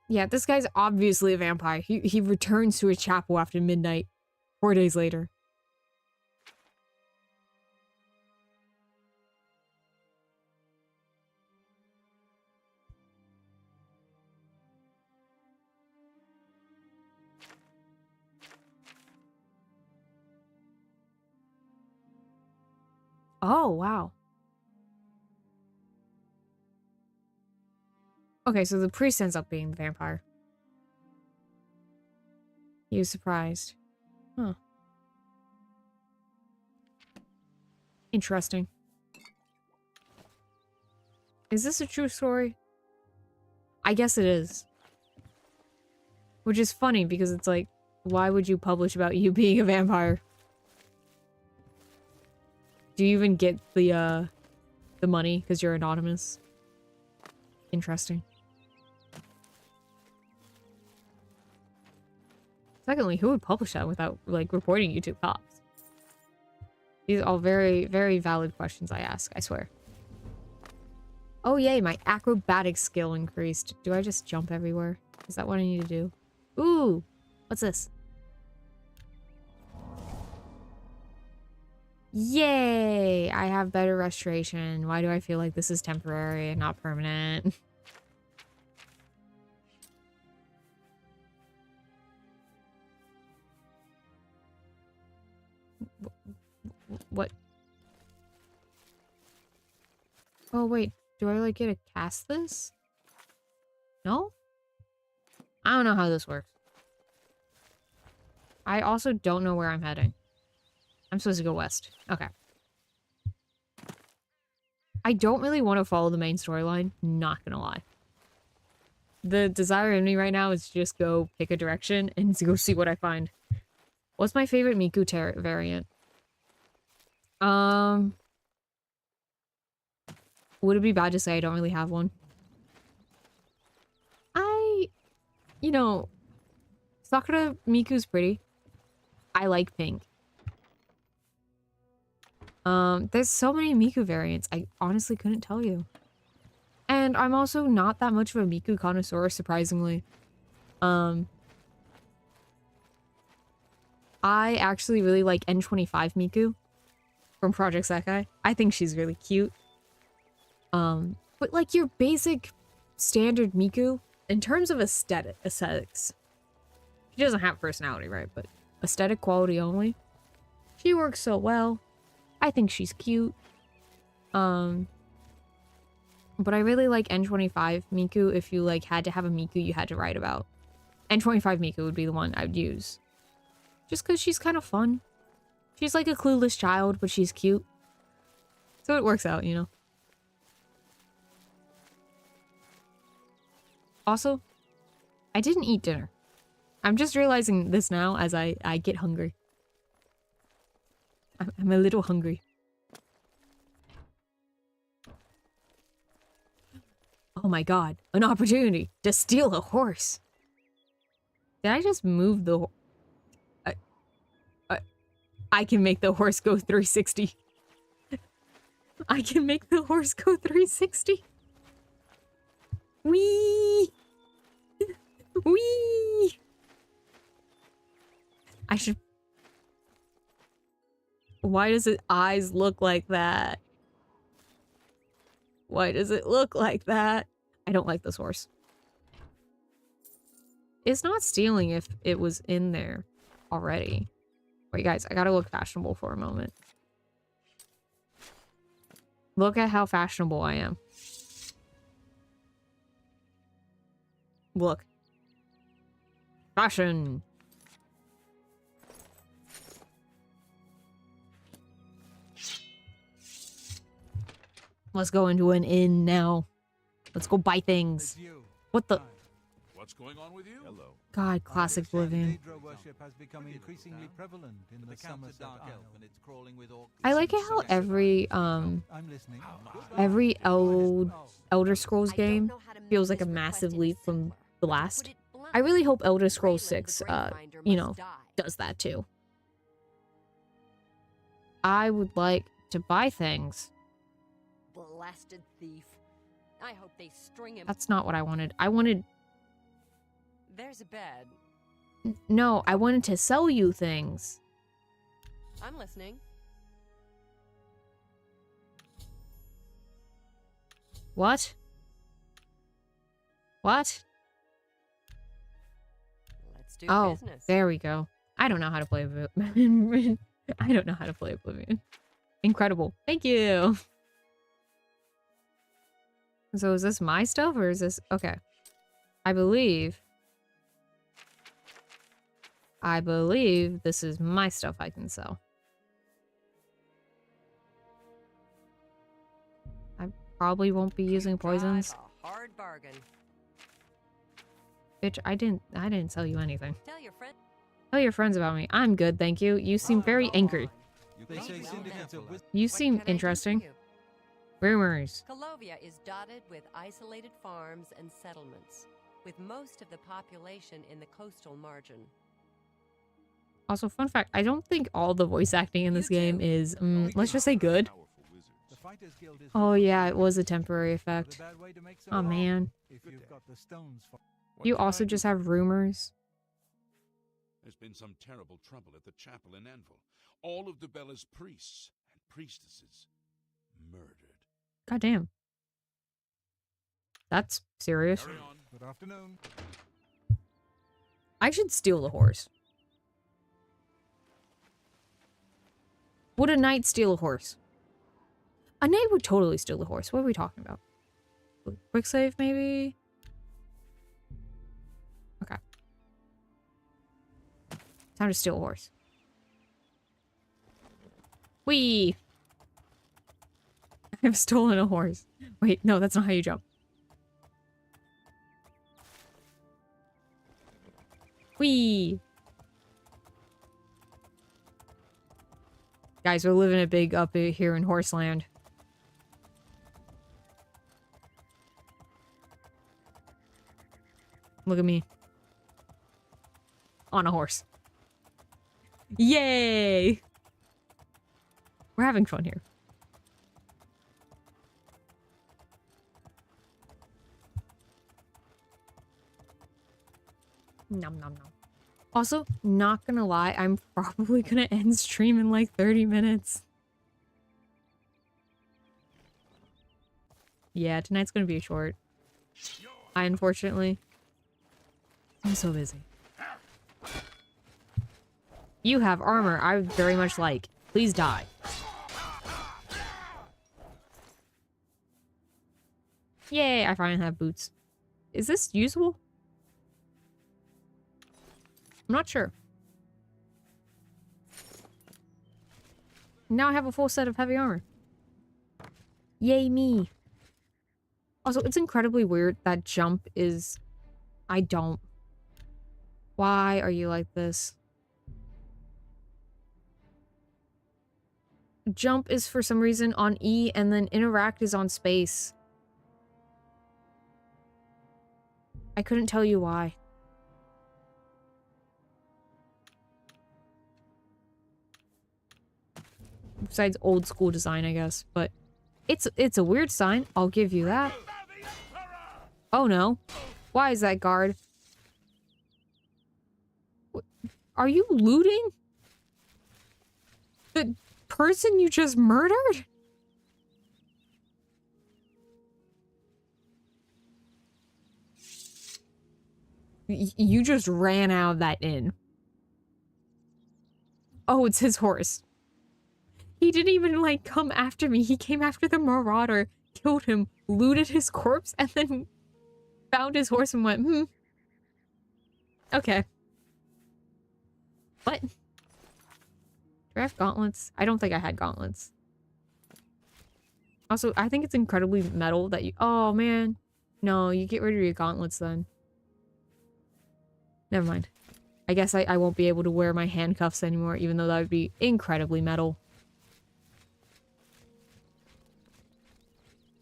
Yeah, this guy's obviously a vampire. He returns to a chapel after midnight, 4 days later. Oh, wow. Okay, so the priest ends up being the vampire. He was surprised. Huh. Interesting. Is this a true story? I guess it is. Which is funny because it's like, why would you publish about you being a vampire? Do you even get the money because you're anonymous? Interesting. Secondly, who would publish that without, like, reporting you to cops? These are all very, very valid questions I ask, I swear. Oh yay, my acrobatic skill increased. Do I just jump everywhere? Is that what I need to do? Ooh! What's this? Yay! I have better restoration. Why do I feel like this is temporary and not permanent? What? Oh, wait. Do I, like, get to cast this? No? I don't know how this works. I also don't know where I'm heading. I'm supposed to go west. Okay. I don't really want to follow the main storyline. Not gonna lie. The desire in me right now is to just go pick a direction and to go see what I find. What's my favorite Miku variant? Um, would it be bad to say I don't really have one? You know, Sakura Miku's pretty. I like pink. There's so many Miku variants, I honestly couldn't tell you. And I'm also not that much of a Miku connoisseur, surprisingly. I actually really like N25 Miku from Project Sekai. I think she's really cute. But like your basic standard Miku, in terms of aesthetics, she doesn't have personality, right? But aesthetic quality only. She works so well. I think she's cute. But I really like N25 Miku. If you like had to have a Miku you had to write about, N25 Miku would be the one I would use. Just because she's kind of fun. She's like a clueless child, but she's cute. So it works out, you know? Also, I didn't eat dinner. I'm just realizing this now as I get hungry. I'm a little hungry. Oh my god, an opportunity to steal a horse. Did I just move the I can make the horse go 360. I can make the horse go 360. Wee! Wee! I should... Why does its eyes look like that? Why does it look like that? I don't like this horse. It's not stealing if it was in there already. Wait, guys, I gotta look fashionable for a moment. Look at how fashionable I am. Look. Fashion. Let's go into an inn now. Let's go buy things. What the? What's going on with you? Hello. God, classic Oblivion. worship has become increasingly prevalent in the Somerset Isle. I like it how every I'm listening. Elder Scrolls game feels like a massive leap from the last. I really hope Elder Scrolls 6 you know, does that too. I would like to buy things. Blasted thief. I hope they string him. That's not what I wanted. I wanted... There's a bed. No, I wanted to sell you things. I'm listening. What? What? Let's do Oh, business. there we go. I don't know how to play Oblivion. I don't know how to play Oblivion. Incredible. Thank you. So is this my stuff or is this... Okay. I believe this is my stuff I can sell. I probably won't be using poisons. A hard bargain. Bitch, I didn't sell you anything. Tell your friend. Tell your friends about me. I'm good, thank you. You seem very angry. They say syndicates of wisdom. You What seem can I do for interesting. you? Rumors. Colovia is dotted with isolated farms and settlements, with most of the population in the coastal margin. Also, fun fact, I don't think all the voice acting in this game is, let's just say good. Powerful wizards. The Fighters Guild is Oh yeah, it was a temporary not a effect. bad way to make some Oh money man. if you've got the stones for. You also just have rumors. There's been some terrible trouble at the chapel in Anvil. All of Debella's priests and priestesses murdered. God damn. That's serious. Carry on. Good afternoon. I should steal the horse. Would a knight steal a horse? A knight would totally steal the horse. What are we talking about? Quick save, maybe? Okay. Time to steal a horse. Whee! I've stolen a horse. Wait, no, that's not how you jump. Whee! Guys, we're living it big up here in Horseland. Look at me. On a horse. Yay! We're having fun here. Nom nom nom. Also, not gonna lie, I'm probably gonna end stream in like 30 minutes. Yeah, tonight's gonna be short. Unfortunately. I'm so busy. You have armor I very much like. Please die. Yay, I finally have boots. Is this usable? I'm not sure. Now I have a full set of heavy armor. Yay me. Also, it's incredibly weird that jump is... I don't. Why are you like this? Jump is for some reason on E and then interact is on space. I couldn't tell you why. Besides old school design, I guess, but it's a weird sign, I'll give you that. Oh no. Why is that guard? Are you looting? The person you just murdered? You just ran out of that inn. Oh, it's his horse. He didn't even, like, come after me. He came after the marauder, killed him, looted his corpse, and then found his horse and went, hmm. Okay. What? Do I have gauntlets? I don't think I had gauntlets. Also, I think it's incredibly metal that you... Oh, man. No, you get rid of your gauntlets then. Never mind. I guess I won't be able to wear my handcuffs anymore, even though that would be incredibly metal.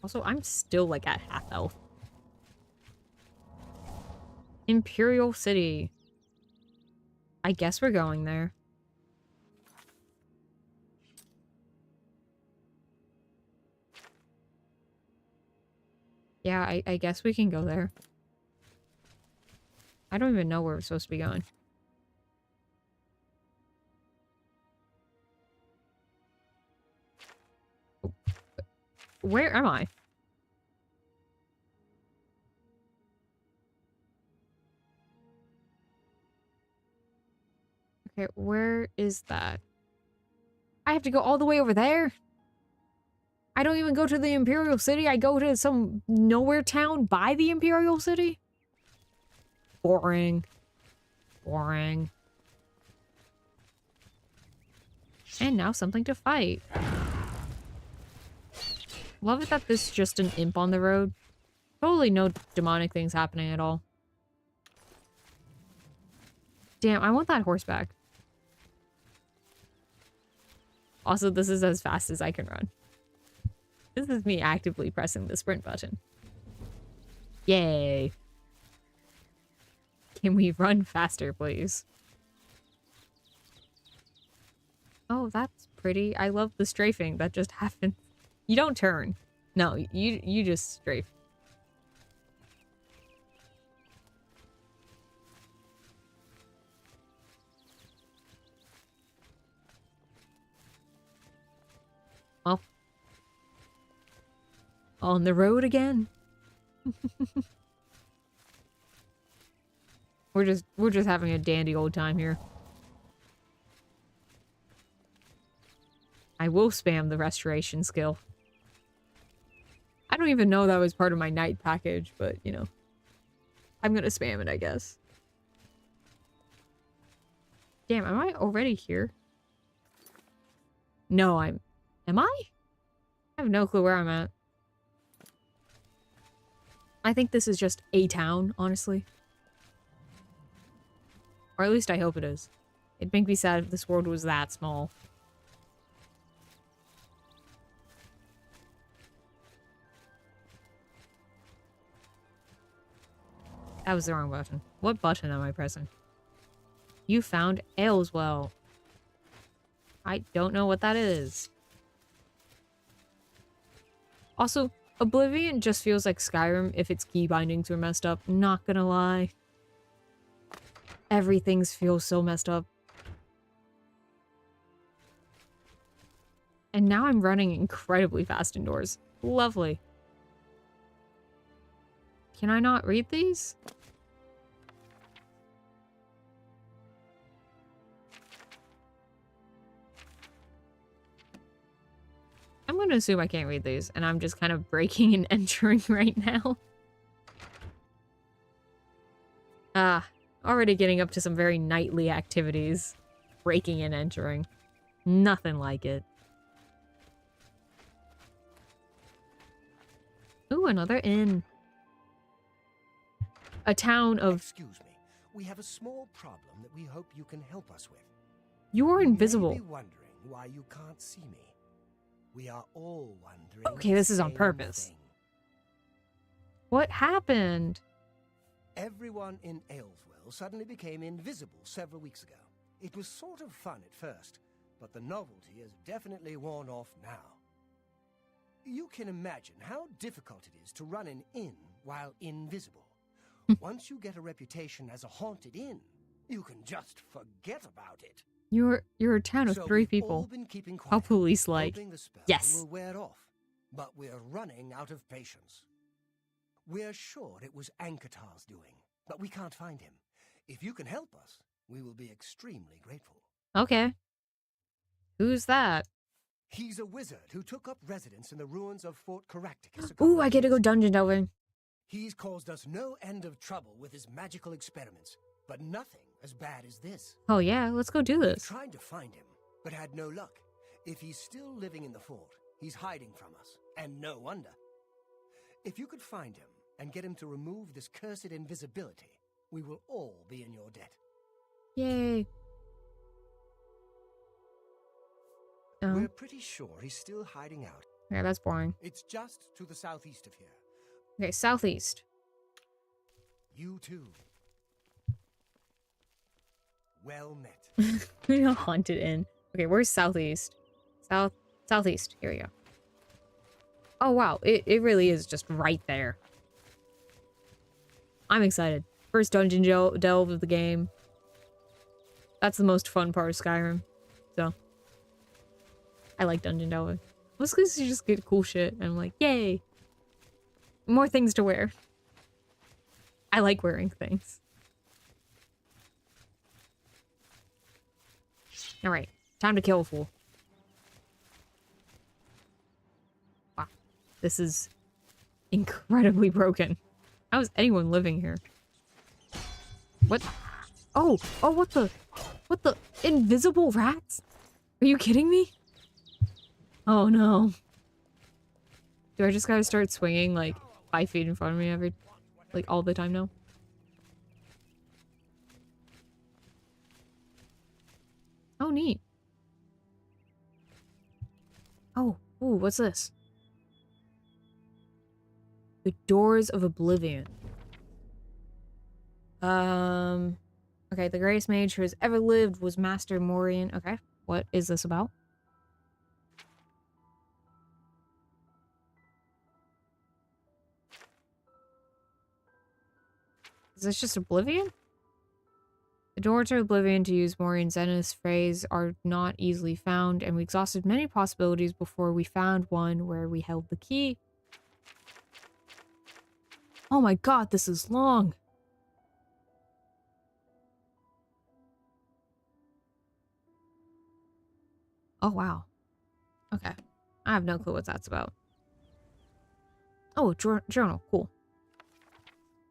Also, I'm still, like, at half health. Imperial City. I guess we're going there. Yeah, I guess we can go there. I don't even know where we're supposed to be going. Where am I? Okay, where is that? I have to go all the way over there? I don't even go to the Imperial City. I go to some nowhere town by the Imperial City? Boring. Boring. And now something to fight. Love it that this is just an imp on the road. Totally no demonic things happening at all. Damn, I want that horse back. Also, this is as fast as I can run. This is me actively pressing the sprint button. Yay. Can we run faster, please? Oh, that's pretty. I love the strafing that just happens. You don't turn. No, you just strafe. Well. On the road again. We're just having a dandy old time here. I will spam the restoration skill. I don't even know that was part of my night package, but, you know. I'm gonna spam it, I guess. Damn, am I already here? No, am I? I have no clue where I'm at. I think this is just a town, honestly. Or at least I hope it is. It'd make me sad if this world was that small. That was the wrong button. What button am I pressing? You found Ayleswell. I don't know what that is. Also, Oblivion just feels like Skyrim if its key bindings were messed up. Not gonna lie. Everything feels so messed up. And now I'm running incredibly fast indoors. Lovely. Can I not read these? I'm gonna assume I can't read these, and I'm just kind of breaking and entering right now. Already getting up to some very nightly activities. Breaking and entering. Nothing like it. Ooh, another inn. A town of... Excuse me. We have a small problem that we hope you can help us with. You're invisible. You may be wondering why you can't see me. We are all wondering. Okay, this is on the same purpose. thing. What happened? Everyone in Ayleswell suddenly became invisible several weeks ago. It was sort of fun at first, but the novelty has definitely worn off now. You can imagine how difficult it is to run an inn while invisible. Once you get a reputation as a haunted inn, you can just forget about it. You're a town of So 3 we've people. all been keeping quiet, How police-like. hoping the spell Yes. will wear off, but we're running out of patience. We're sure it was Ankatar's doing, but we can't find him. If you can help us, we will be extremely grateful. Okay. Who's that? He's a wizard who took up residence in the ruins of Fort Caractacus. Ooh, I get to go dungeon delving. He's caused us no end of trouble with his magical experiments, but nothing as bad as this. Oh yeah, let's go do We this. tried to find him, but had no luck. If he's still living in the fort, he's hiding from us, and no wonder. If you could find him and get him to remove this cursed invisibility, we will all be in your debt. Yay. Oh. We're pretty sure he's still hiding out. Yeah, that's boring. It's just to the southeast of here. Okay, southeast. You too. Well met. A haunted inn. Okay, where's southeast? Southeast. Here we go. Oh wow, it really is just right there. I'm excited. First dungeon delve of the game. That's the most fun part of Skyrim. So, I like dungeon delving. Mostly because you just get cool shit, and I'm like, yay! More things to wear. I like wearing things. Alright, time to kill a fool. Wow, this is incredibly broken. How is anyone living here? What? Oh, what the invisible rats? Are you kidding me? Oh no. Do I just gotta start swinging like 5 feet in front of me all the time now? Oh, neat. Oh, ooh, what's this? The Doors of Oblivion. Okay, the greatest mage who has ever lived was Master Morian. Okay, what is this about? Is this just Oblivion? The doors to Oblivion, to use Maureen Zenith's phrase, are not easily found, and we exhausted many possibilities before we found one where we held the key. Oh my god, this is long! Oh wow. Okay. I have no clue what that's about. Oh, journal. Cool.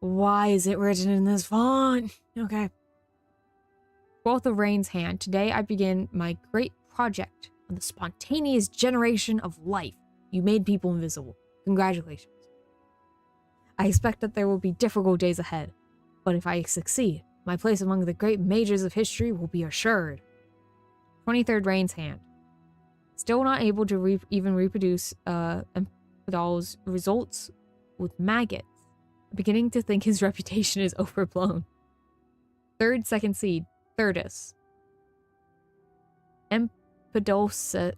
Why is it written in this font? Okay. Both of Rain's hand. Today I begin my great project on the spontaneous generation of life. You made people invisible. Congratulations. I expect that there will be difficult days ahead, but if I succeed, my place among the great mages of history will be assured. 23rd Rain's hand. Still not able to even reproduce Amphidole's results with maggots. beginning to think his reputation is overblown. Third second seed, Thirdus. Empedosa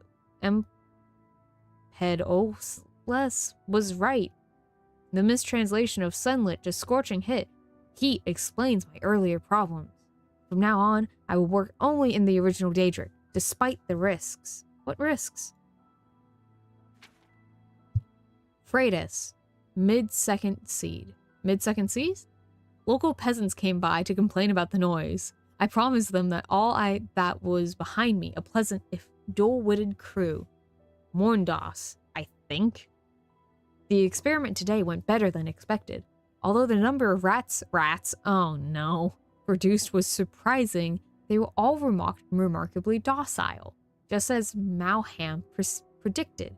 Empedosles was right. The mistranslation of sunlit to scorching hit heat explains my earlier problems. From now on, I will work only in the original Daedric, despite the risks. What risks? Freitas, mid-second seed. Mid-second seas? Local peasants came by to complain about the noise. I promised them that that was behind me, a pleasant if dull-witted crew. Morndos, I think. The experiment today went better than expected. Although the number of rats, oh no, produced was surprising, they were all remarkably docile, just as Malham predicted.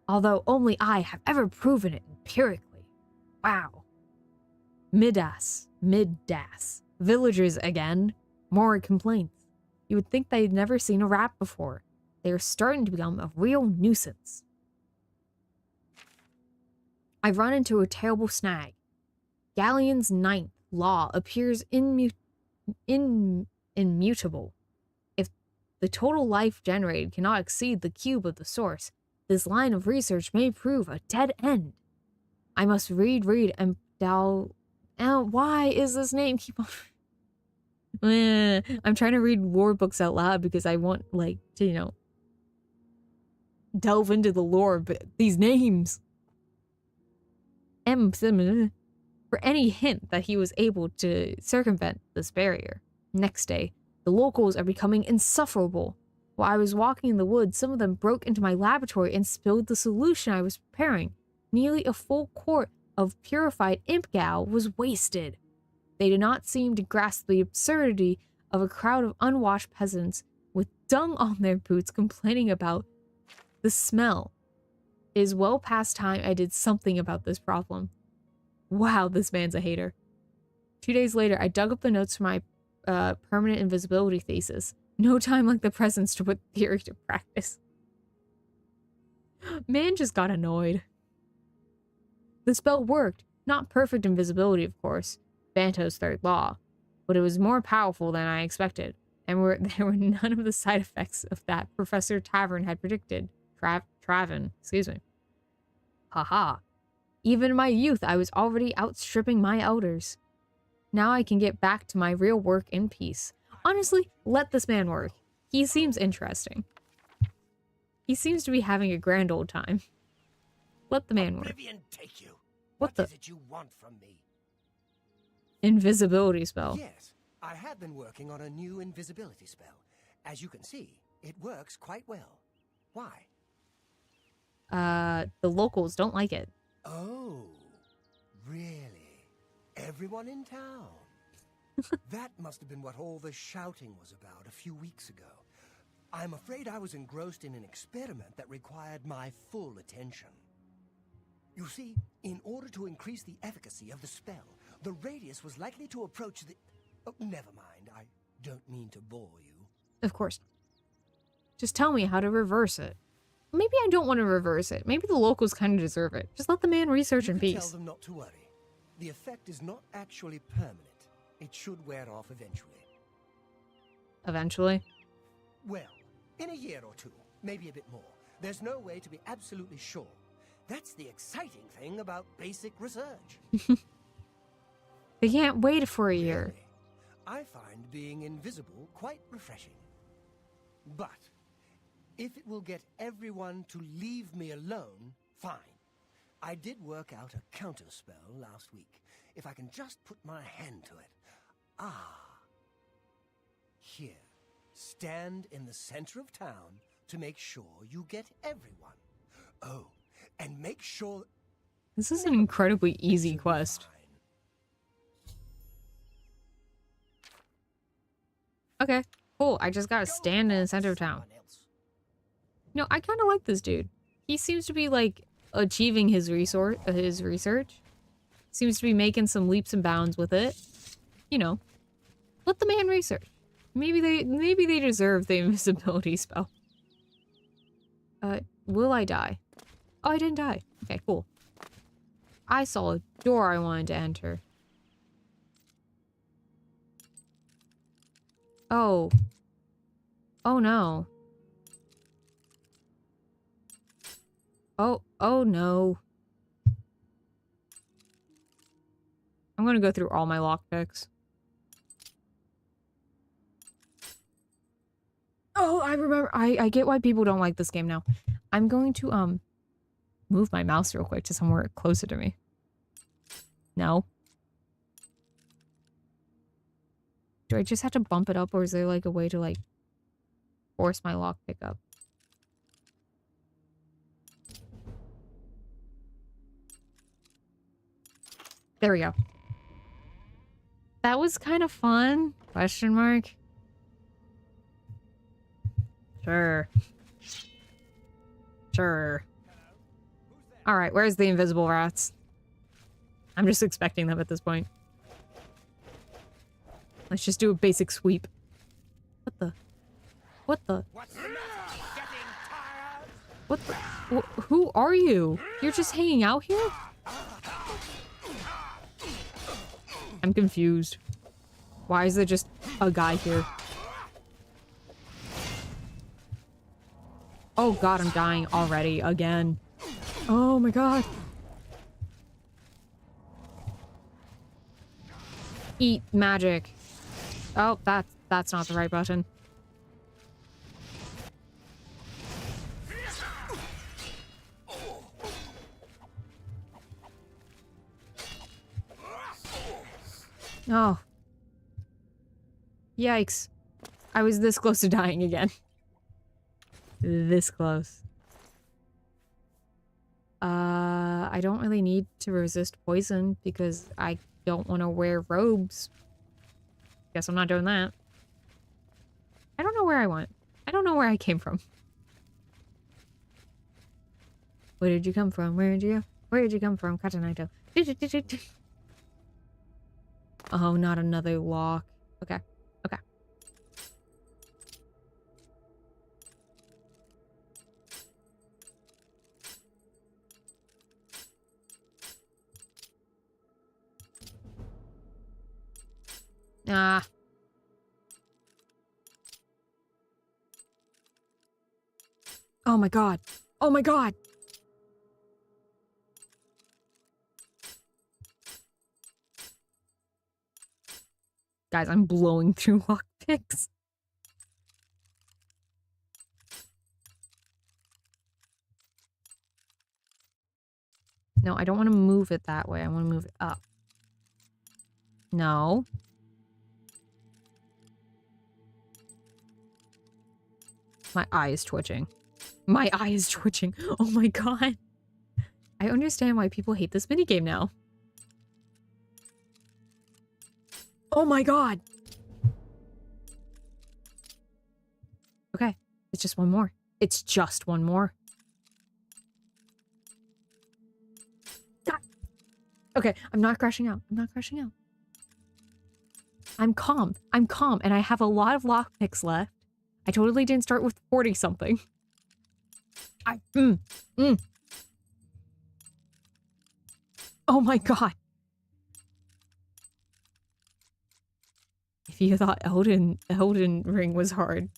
Although only I have ever proven it empirically. Wow. Middas. Villagers again. More complaints. You would think they'd never seen a rat before. They are starting to become a real nuisance. I've run into a terrible snag. Galleon's 9th law appears immutable. If the total life generated cannot exceed the cube of the source, this line of research may prove a dead end. I must read, and why is this name keep on... I'm trying to read lore books out loud because I want, like, to, you know, delve into the lore, but these names... for any hint that he was able to circumvent this barrier. Next day, the locals are becoming insufferable. While I was walking in the woods, some of them broke into my laboratory and spilled the solution I was preparing. Nearly a full quart of purified imp gal was wasted. They did not seem to grasp the absurdity of a crowd of unwashed peasants with dung on their boots complaining about the smell. It is well past time I did something about this problem. Wow, this man's a hater. 2 days later, I dug up the notes for my permanent invisibility thesis. No time like the present to put theory to practice. Man just got annoyed. The spell worked. Not perfect invisibility, of course. Banto's third law. But it was more powerful than I expected. And there were none of the side effects of that Professor Tavern had predicted. Traven, excuse me. Haha. Even in my youth, I was already outstripping my elders. Now I can get back to my real work in peace. Honestly, let this man work. He seems interesting. He seems to be having a grand old time. Let the man work. Oblivion take you. What is it you want from me? Invisibility spell. Yes, I have been working on a new invisibility spell. As you can see, it works quite well. Why? The locals don't like it. Oh, really? Everyone in town? That must have been what all the shouting was about a few weeks ago. I'm afraid I was engrossed in an experiment that required my full attention. You see, in order to increase the efficacy of the spell, the radius was likely to approach the... Oh, never mind, I don't mean to bore you. Of course. Just tell me how to reverse it. Maybe I don't want to reverse it. Maybe the locals kind of deserve it. Just let the man research in peace. Tell them not to worry. The effect is not actually permanent. It should wear off eventually. Eventually? Well, in a year or two, maybe a bit more. There's no way to be absolutely sure. That's the exciting thing about basic research. They can't wait for a year. Really, I find being invisible quite refreshing. But if it will get everyone to leave me alone, fine. I did work out a counterspell last week. If I can just put my hand to it. Here. Stand in the center of town to make sure you get everyone. Oh, and make sure... This is an incredibly easy quest. Okay, cool. I just gotta stand in the center of town. No, I kind of like this dude. He seems to be, like, achieving his research. Seems to be making some leaps and bounds with it. You know, let the man research. Maybe they deserve the invisibility spell. Will I die? Oh, I didn't die. Okay, cool. I saw a door I wanted to enter. Oh. Oh no. Oh no. I'm gonna go through all my lockpicks. Oh, I remember. I get why people don't like this game now. I'm going to, move my mouse real quick to somewhere closer to me. No. Do I just have to bump it up, or is there, like, a way to, like, force my lockpick up? There we go. That was kind of fun? Question mark? Sure. Sure. Alright, where's the invisible rats? I'm just expecting them at this point. Let's just do a basic sweep. What the? What the? What the? Who are you? You're just hanging out here? I'm confused. Why is there just a guy here? Oh god, I'm dying already again. Oh my god. Eat magic. Oh, that's not the right button. Oh. Yikes. I was this close to dying again. This close. I don't really need to resist poison because I don't want to wear robes. Guess I'm not doing that. I don't know where I went. I don't know where I came from. Where did you come from? Where did you go? Where did you come from? Katanaito. Oh, not another lock. Okay. Okay. Ah. Oh my god. Oh my god. Guys, I'm blowing through lockpicks. No, I don't want to move it that way. I want to move it up. No. My eye is twitching. My eye is twitching. Oh my god. I understand why people hate this minigame now. Oh my god. Okay. It's just one more. It's just one more. God. Okay, I'm not crashing out. I'm not crashing out. I'm calm. I'm calm, and I have a lot of lockpicks left. I totally didn't start with 40-something. Oh my god. If you thought Elden Ring was hard.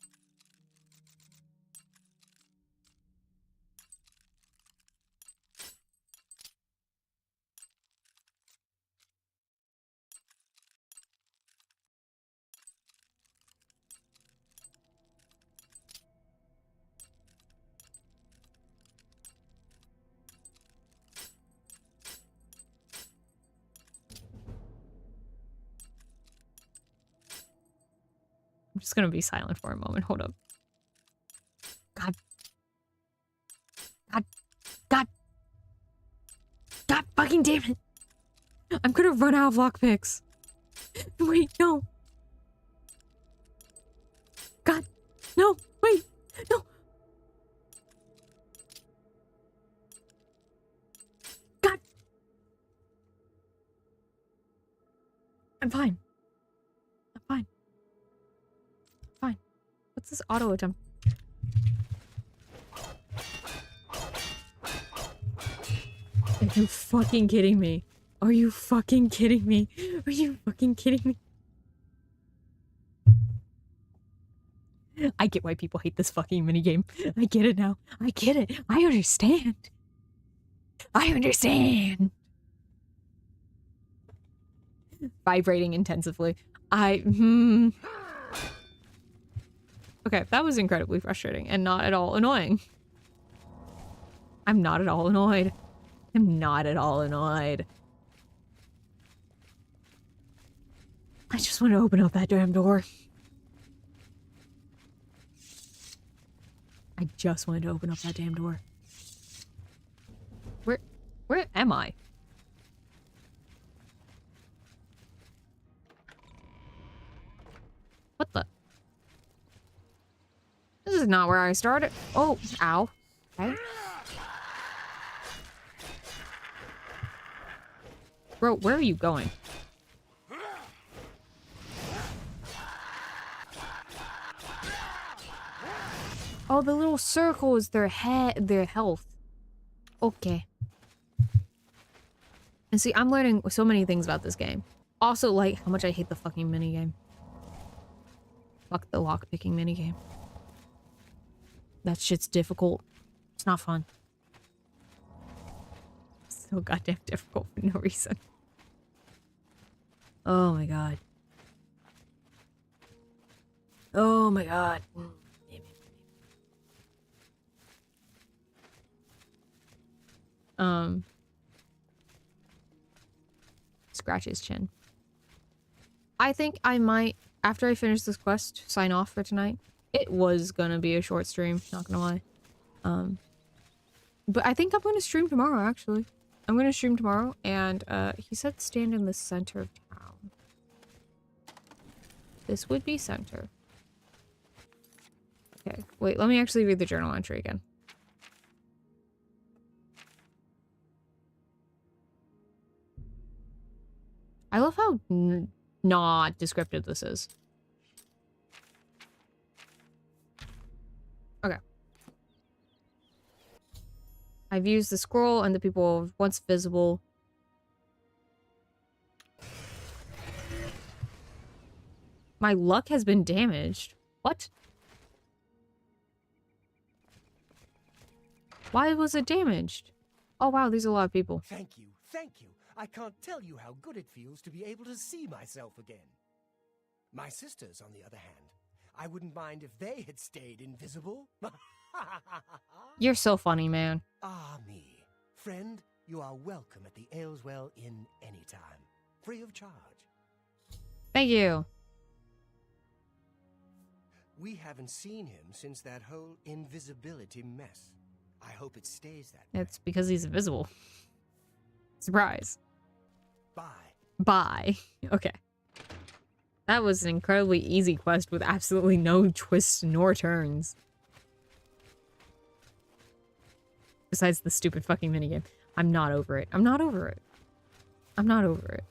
I'm just gonna be silent for a moment. Hold up. God. God. God. God fucking damn it. I'm gonna run out of lockpicks. Wait, no. God. No. Wait. No. God. I'm fine. I'm fine. Fine. What's this auto attempt? Are you fucking kidding me? Are you fucking kidding me? Are you fucking kidding me? I get why people hate this fucking minigame. I get it now. I get it. I understand. I understand. Vibrating intensively. Okay, that was incredibly frustrating and not at all annoying. I'm not at all annoyed. I'm not at all annoyed. I just want to open up that damn door. I just wanted to open up that damn door. Where am I? What the? This is not where I started. Oh, ow. Okay. Bro, where are you going? Oh, the little circle is their health. Okay. And see, I'm learning so many things about this game. Also, like, how much I hate the fucking minigame. Fuck the lockpicking minigame. That shit's difficult. It's not fun. It's so goddamn difficult for no reason. Oh my god. Oh my god. Scratch his chin. I think I might, after I finish this quest, sign off for tonight. It was gonna be a short stream, not gonna lie. But I think I'm gonna stream tomorrow, actually. I'm gonna stream tomorrow, and he said stand in the center of town. This would be center. Okay, wait, let me actually read the journal entry again. I love how not descriptive this is. Okay. I've used the scroll and the people once visible. My luck has been damaged. What? Why was it damaged? Oh wow, there's a lot of people. Thank you, thank you. I can't tell you how good it feels to be able to see myself again. My sisters, on the other hand, I wouldn't mind if they had stayed invisible. You're so funny, man. Ah, me. Friend, you are welcome at the Ayleswell Inn anytime. Free of charge. Thank you. We haven't seen him since that whole invisibility mess. I hope it stays that way. It's because he's invisible. Surprise. Bye. Bye. Okay. That was an incredibly easy quest with absolutely no twists nor turns. Besides the stupid fucking minigame. I'm not over it. I'm not over it. I'm not over it.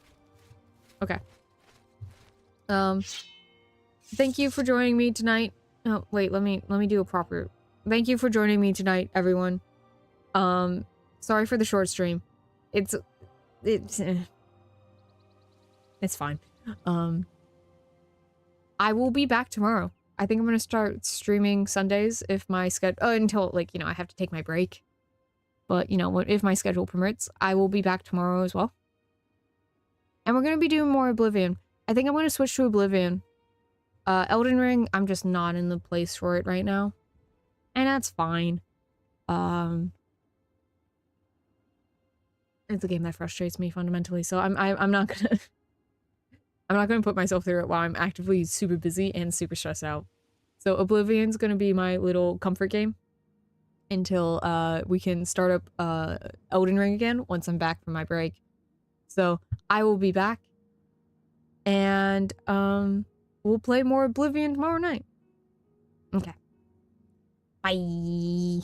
Okay. Thank you for joining me tonight. Oh, wait, let me do a proper... Thank you for joining me tonight, everyone. Sorry for the short stream. It's fine. I will be back tomorrow. I think I'm gonna start streaming Sundays if my schedule... until, like, you know, I have to take my break. But, you know, if my schedule permits, I will be back tomorrow as well. And we're gonna be doing more Oblivion. I think I'm gonna switch to Oblivion. Elden Ring, I'm just not in the place for it right now. And that's fine. It's a game that frustrates me fundamentally, so I'm not gonna... I'm not gonna put myself through it while I'm actively super busy and super stressed out. So Oblivion's gonna be my little comfort game until we can start up Elden Ring again once I'm back from my break. So I will be back, and we'll play more Oblivion tomorrow night. Okay. Bye.